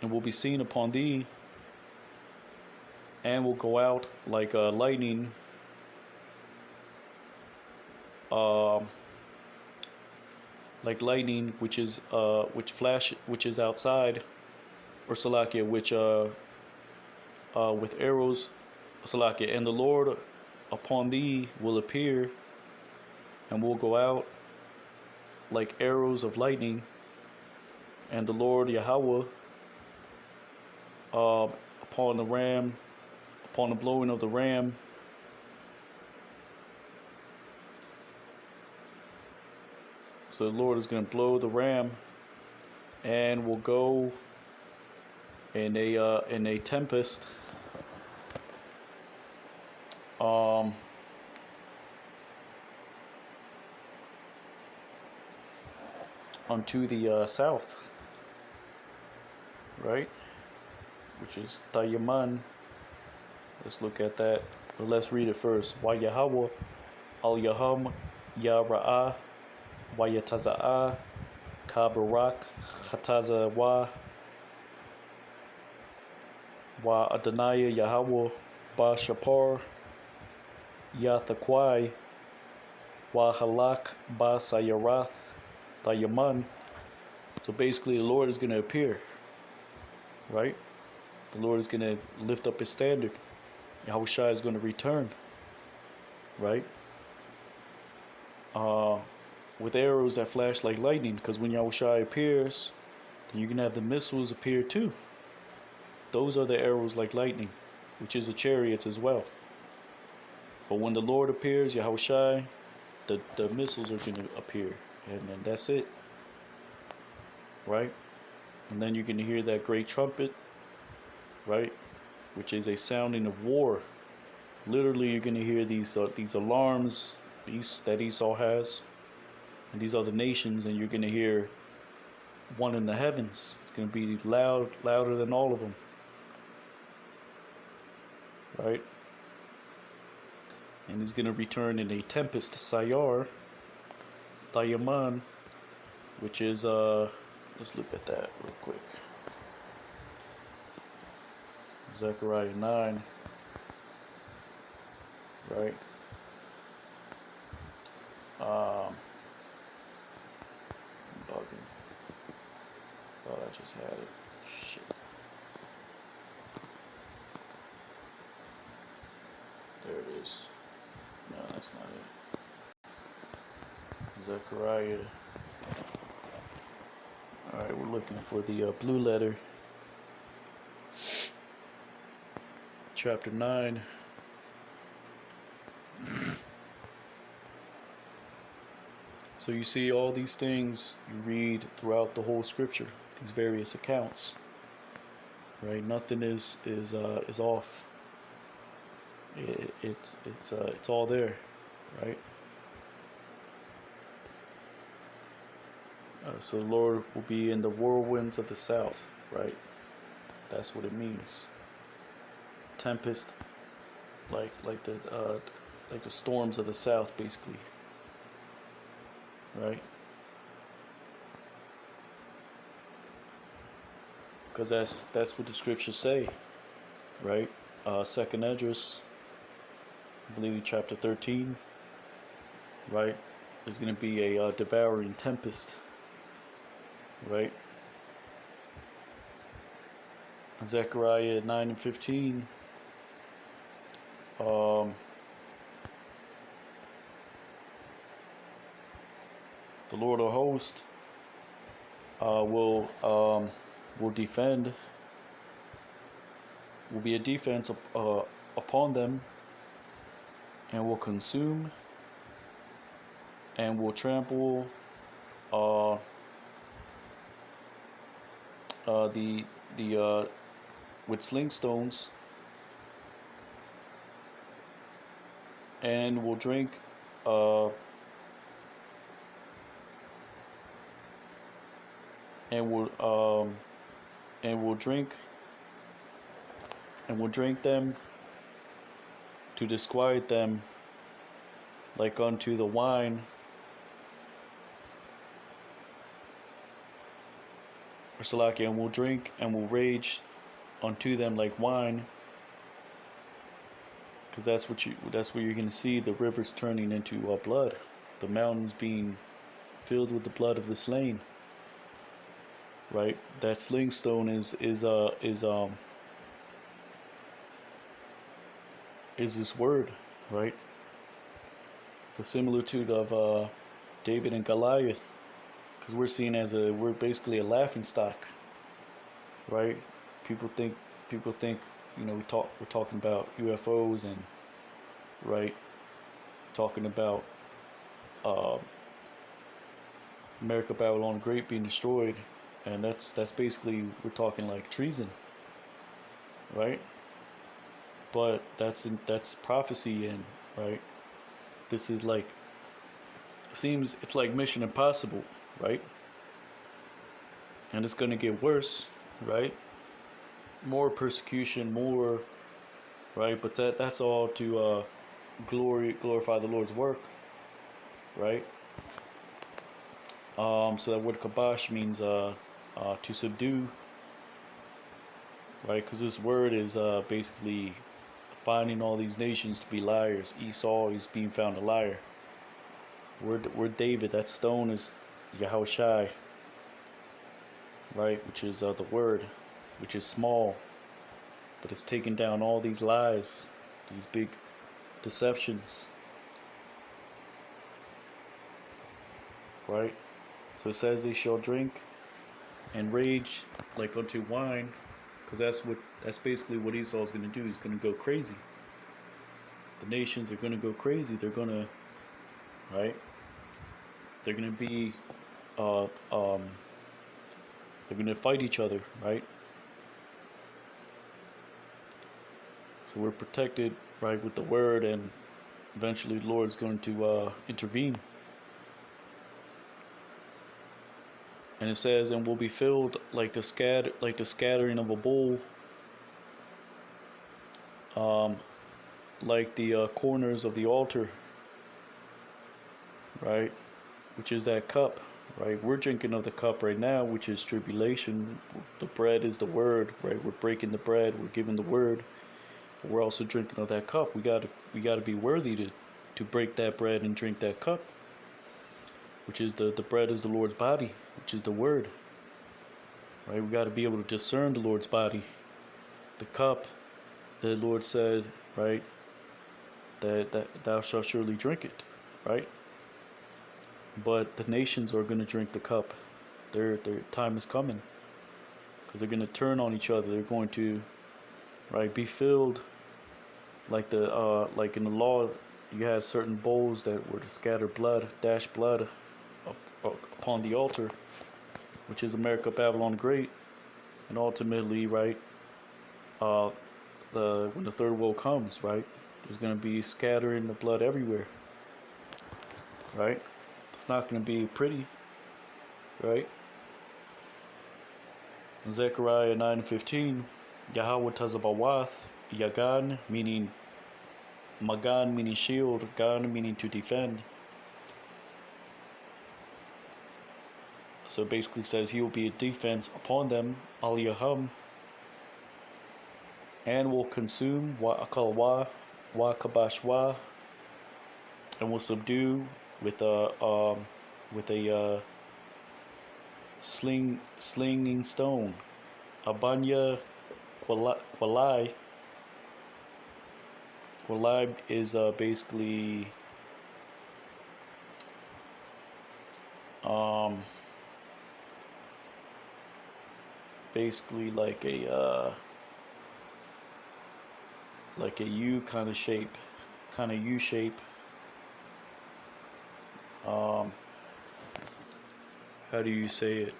and will be seen upon thee, and will go out like lightning, which is which is outside, or Salakia, which with arrows, Salakia, and the Lord upon thee will appear, and will go out like arrows of lightning, and the Lord Yahweh upon the ram, upon the blowing of the ram, so the Lord is going to blow the ram, and will go in a tempest, unto the south, right? Which is Tayaman. Let's look at that. But let's read it first. Wa Yahweh al Yaham Ya Ra'ah Wa Yataza'ah Ka Barak Chataza Wa Adonai Yahweh Ba Shapar Ya Thakwai Wa Halak Ba Sayarath Tayaman. So basically the Lord is going to appear, right? The Lord is going to lift up his standard. Yahweh Shai is going to return, right? With arrows that flash like lightning, because when Yahweh Shai appears, then you can have the missiles appear too. Those are the arrows like lightning, which is the chariots as well. But when the Lord appears, Yahweh Shai, the missiles are going to appear, and then that's it, right? And then you're going to hear that great trumpet, right, which is a sounding of war. Literally, you're going to hear these alarms that Esau has, and these other nations, and you're going to hear one in the heavens. It's going to be louder than all of them, right? And he's going to return in a tempest, Sayar, Tayaman, which is let's look at that real quick. Zechariah 9, right? I'm bugging. Thought I just had it. Shit. There it is. No, that's not it. Zechariah. Alright, we're looking for the blue letter. Chapter 9. So you see all these things you read throughout the whole scripture, these various accounts, right? Nothing is off. It's all there, right? So the Lord will be in the whirlwinds of the south, right? That's what it means. Tempest, like the storms of the south, basically, right? Because that's what the scriptures say, right? Second Esdras I believe chapter 13, right? There's going to be a devouring tempest, right? Zechariah 9 and 15. The Lord of hosts will defend, will be a defense upon them, and will consume, and will trample the with sling stones, and will drink and will drink them to disquiet them like unto the wine, or Salakia, and will drink and will rage unto them like wine, because that's where you're going to see the rivers turning into blood, the mountains being filled with the blood of the slain. Right, that sling stone is this word, right? The similitude of David and Goliath, because we're basically a laughing stock, right? People think we're talking about UFOs, and right, talking about America Babylon the Great being destroyed, and that's basically, we're talking like treason, right? But that's prophecy, and right, this is like, seems it's like Mission Impossible, right? And it's gonna get worse, right? More persecution, more, right? But that's all to glorify the Lord's work, right? So that word kabash means to subdue, right? Because this word is basically finding all these nations to be liars. Esau is being found a liar. We're David. That stone is Yahushai, right? Which is the word, which is small, but it's taking down all these lies, these big deceptions, right? So it says they shall drink and rage like unto wine, because that's basically what Esau is going to do. He's going to go crazy. The nations are going to go crazy. They're going to, right? They're going to be, they're going to fight each other, right? So we're protected, right, with the word, and eventually the Lord's going to intervene. And it says, and will be filled like the scattering of a bowl, like the corners of the altar, right? Which is that cup, right? We're drinking of the cup right now, which is tribulation. The bread is the word, right? We're breaking the bread, we're giving the word, but we're also drinking of that cup. We gotta be worthy to break that bread and drink that cup, which is the bread is the Lord's body, which is the word, right? We got to be able to discern the Lord's body. The cup, the Lord said, right, that thou shalt surely drink it, right? But the nations are going to drink the cup. Their time is coming, because they're going to turn on each other. They're going to, right, be filled like like in the law, you have certain bowls that were to scatter blood, dash blood upon the altar, which is America Babylon the Great, and ultimately, right, when the third woe comes, right, there's going to be scattering the blood everywhere, right? It's not going to be pretty, right? Zechariah 9:15, Yahweh Tazabawath, Yagan, meaning Magan, meaning shield, Gan, meaning to defend. So it basically says he will be a defense upon them, Al Yaham, and will consume, Akalwa, wa kabashwa, and will subdue with a slinging stone. Abanya Qualai. Qualai is basically basically like a U kind of shape, kind of U shape. How do you say it?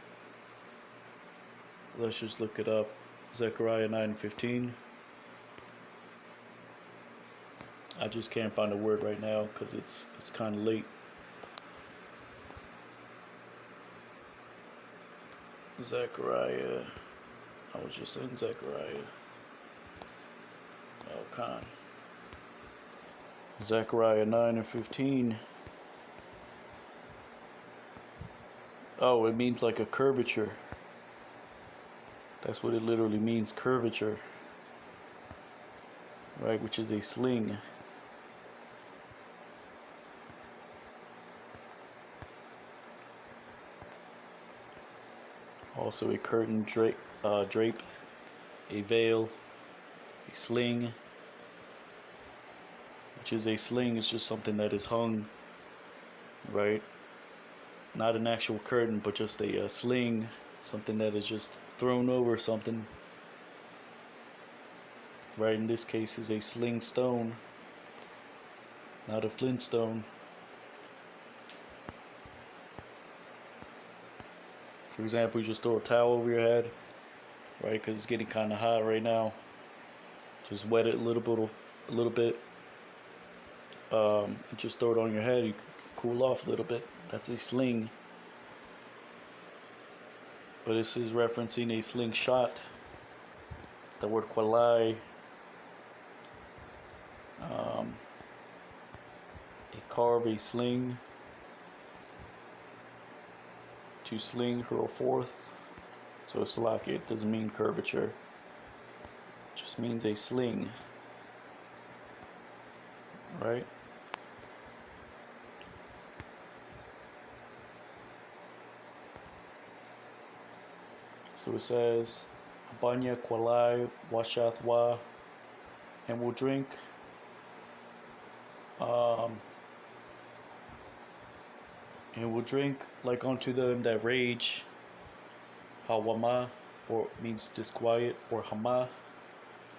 Let's just look it up. Zechariah 9:15. I just can't find a word right now because it's kind of late. Zechariah. I was just in Zechariah. Oh, con. Zechariah 9:15. Oh, it means like a curvature. That's what it literally means, curvature. Right, which is a sling. Also a curtain drape, a veil, a sling, which is a sling. It's just something that is hung, right? Not an actual curtain, but just a sling, something that is just thrown over something. Right, in this case is a sling stone, not a flintstone. For example, you just throw a towel over your head, right? Because it's getting kind of hot right now. Just wet it a little bit. And just throw it on your head. You can cool off a little bit. That's a sling. But this is referencing a slingshot. The word qualai. A carve, a sling. To sling, hurl forth. So it's like it doesn't mean curvature. It just means a sling. Right? So it says, Banya Kwalai Washathwa, and will drink. And will drink like unto them that rage. Hawama, or means disquiet, or Hama,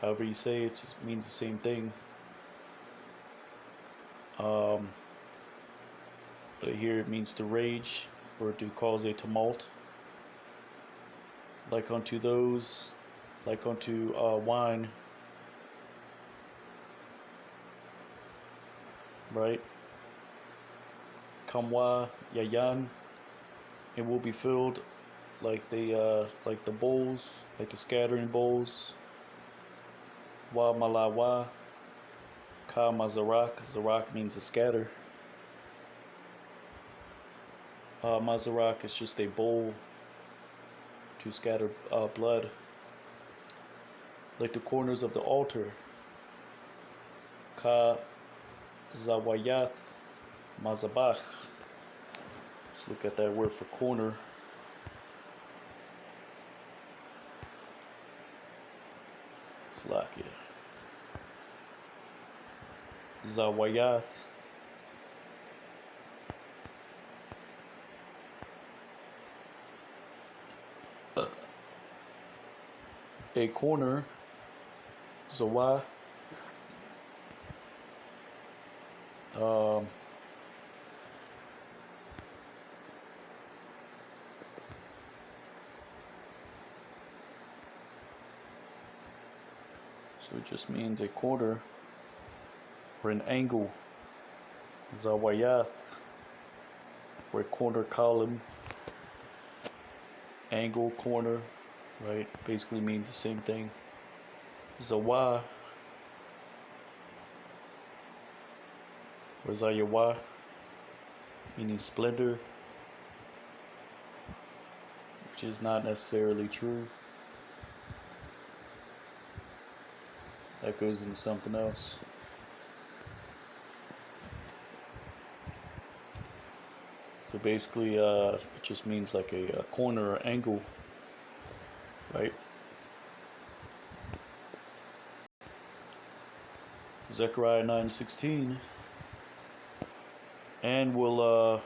however you say it, just means the same thing. But here it means to rage, or to cause a tumult. Like unto those, like unto wine. Right? Kamwa Yayan, it will be filled like the bowls, like the scattering bowls. Wa Malawa, Ka Mazarak, Zarak means to scatter. Mazarak is just a bowl to scatter blood. Like the corners of the altar. Ka Zawayath Mazabach. Let's look at that word for corner. Slakia. Zawayath. A corner. Zawa. So it just means a quarter or an angle. Zawayath, or a corner column. Angle, corner, right? Basically means the same thing. Zawa, or Zayawa, meaning splendor, which is not necessarily true. That goes into something else. So basically, it just means like a corner or angle, right? Zechariah 9:16, and will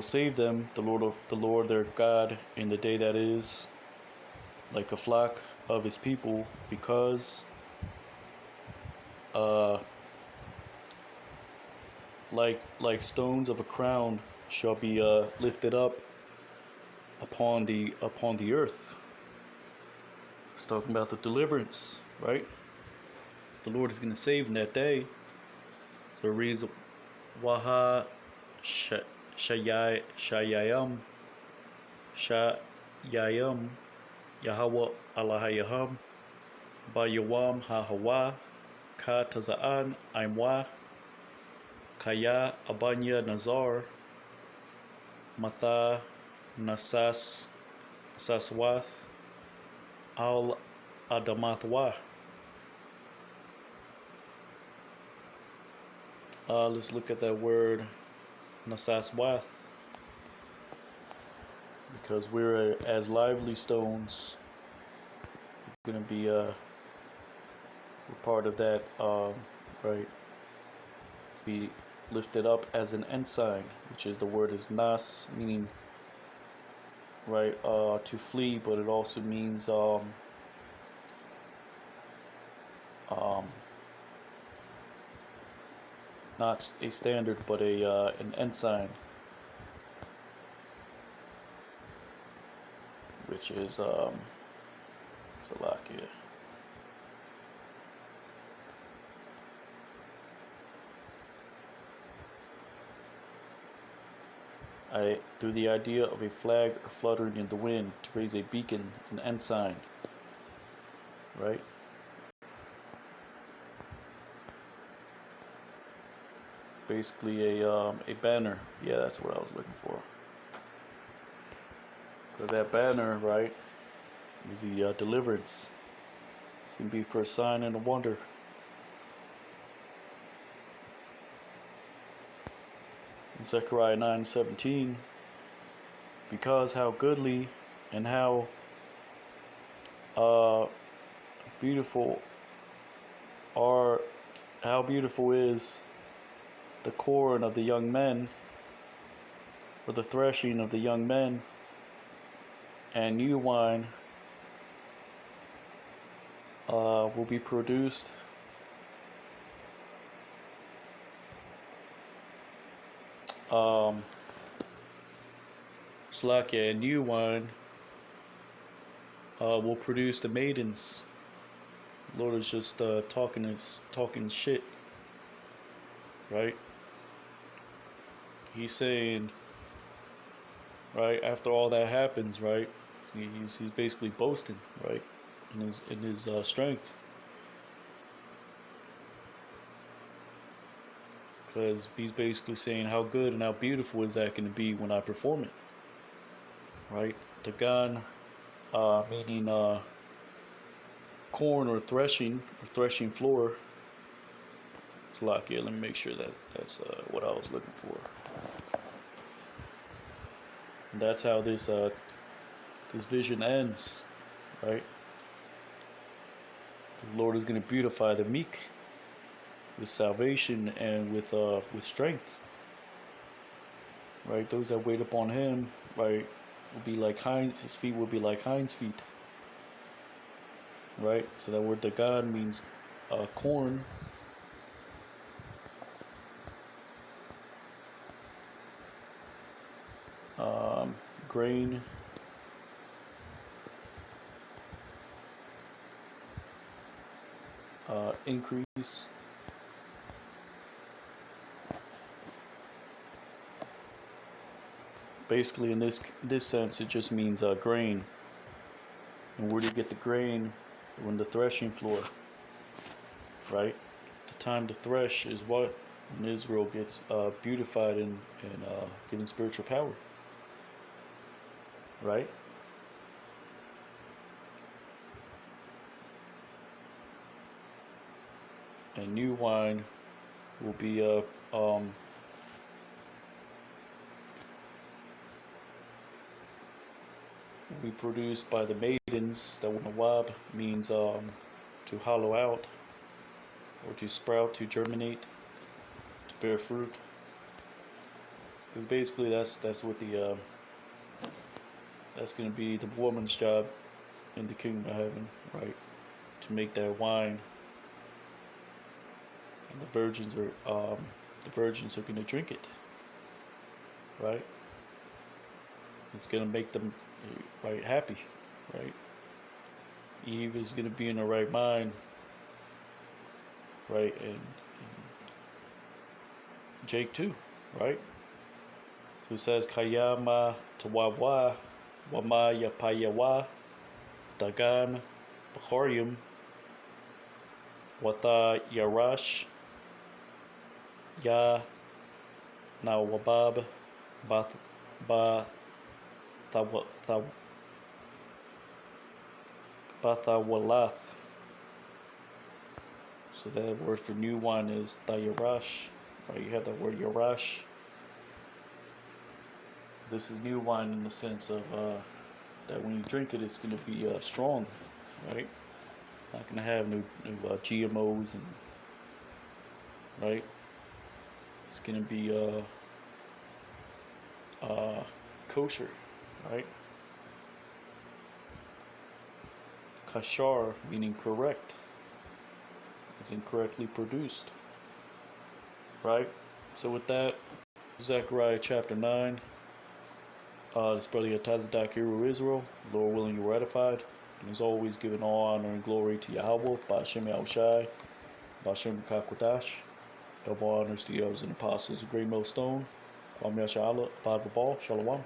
save them, the Lord their God, in the day that is, like a flock of his people, because uh, like stones of a crown shall be lifted up upon the earth. It's talking about the deliverance, right? The Lord is going to save in that day. So it reads, Waha Shayayam Shayayam Yahweh Allahayaham Bayawam Hahawa Ka Tazaan Aimwa Kaya Abanya Nazar Matha Nasas Saswath Al Adamathwa. Let's look at that word Nasaswath, because we're as lively stones. We're going to be we're part of that, right? Be lifted up as an ensign, which is the word is nas, meaning right to flee, but it also means not a standard, but an ensign, which is Salakia. Through the idea of a flag or fluttering in the wind to raise a beacon, an ensign, right? Basically a banner. Yeah, that's what I was looking for. But that banner, right, is the deliverance. It's gonna be for a sign and a wonder. In Zechariah 9:17, because how goodly and how beautiful are, how beautiful is the corn of the young men, or the threshing of the young men, and new wine will be produced Slakia, and new wine will produce the maidens. Lord is just talking shit, right? He's saying, right after all that happens, right? He's basically boasting, right, in his strength, because he's basically saying how good and how beautiful is that going to be when I perform it, right? Tagan, meaning corn or threshing floor. It's like, yeah, let me make sure that that's what I was looking for. And that's how this vision ends, right? The Lord is going to beautify the meek with salvation and with strength, right? Those that wait upon Him, right, will be like hinds. His feet will be like hinds' feet, right? So that word Dagan means corn. Grain, increase. Basically, in this sense, it just means grain. And where do you get the grain? When the threshing floor, right? The time to thresh is what? When Israel gets beautified and given spiritual power, right? And new wine will be will be produced by the maidens. That nawab means to hollow out, or to sprout, to germinate, to bear fruit. Because basically that's what the that's going to be the woman's job in the kingdom of heaven, right? To make that wine, and the virgins are going to drink it, right? It's going to make them right happy, right? Eve is going to be in the right mind, right? And Jake too, right? So it says Kayama Tawawa Wama Yapayawa Dagan Bakharium Watha Yarash Ya Nawabab Bath Ba Bathawalath. So that word for new wine is Tayarash. Right, you have that word Yarash. This is new wine in the sense of that when you drink it, it's going to be strong, right? Not going to have no GMOs, and right, it's going to be kosher, right? Kashar meaning correct, is incorrectly produced, right? So with that, Zechariah chapter 9. This brother Yatazadak Hero Israel, Lord willing, you are edified. And as always, giving all honor and glory to Yahweh, Ba'ashem Yahushai, Ba'ashem Kakwadash. Double honors to the elders and apostles of Great Millstone. Kwam Yasha Allah, Bible Ball, Shalom.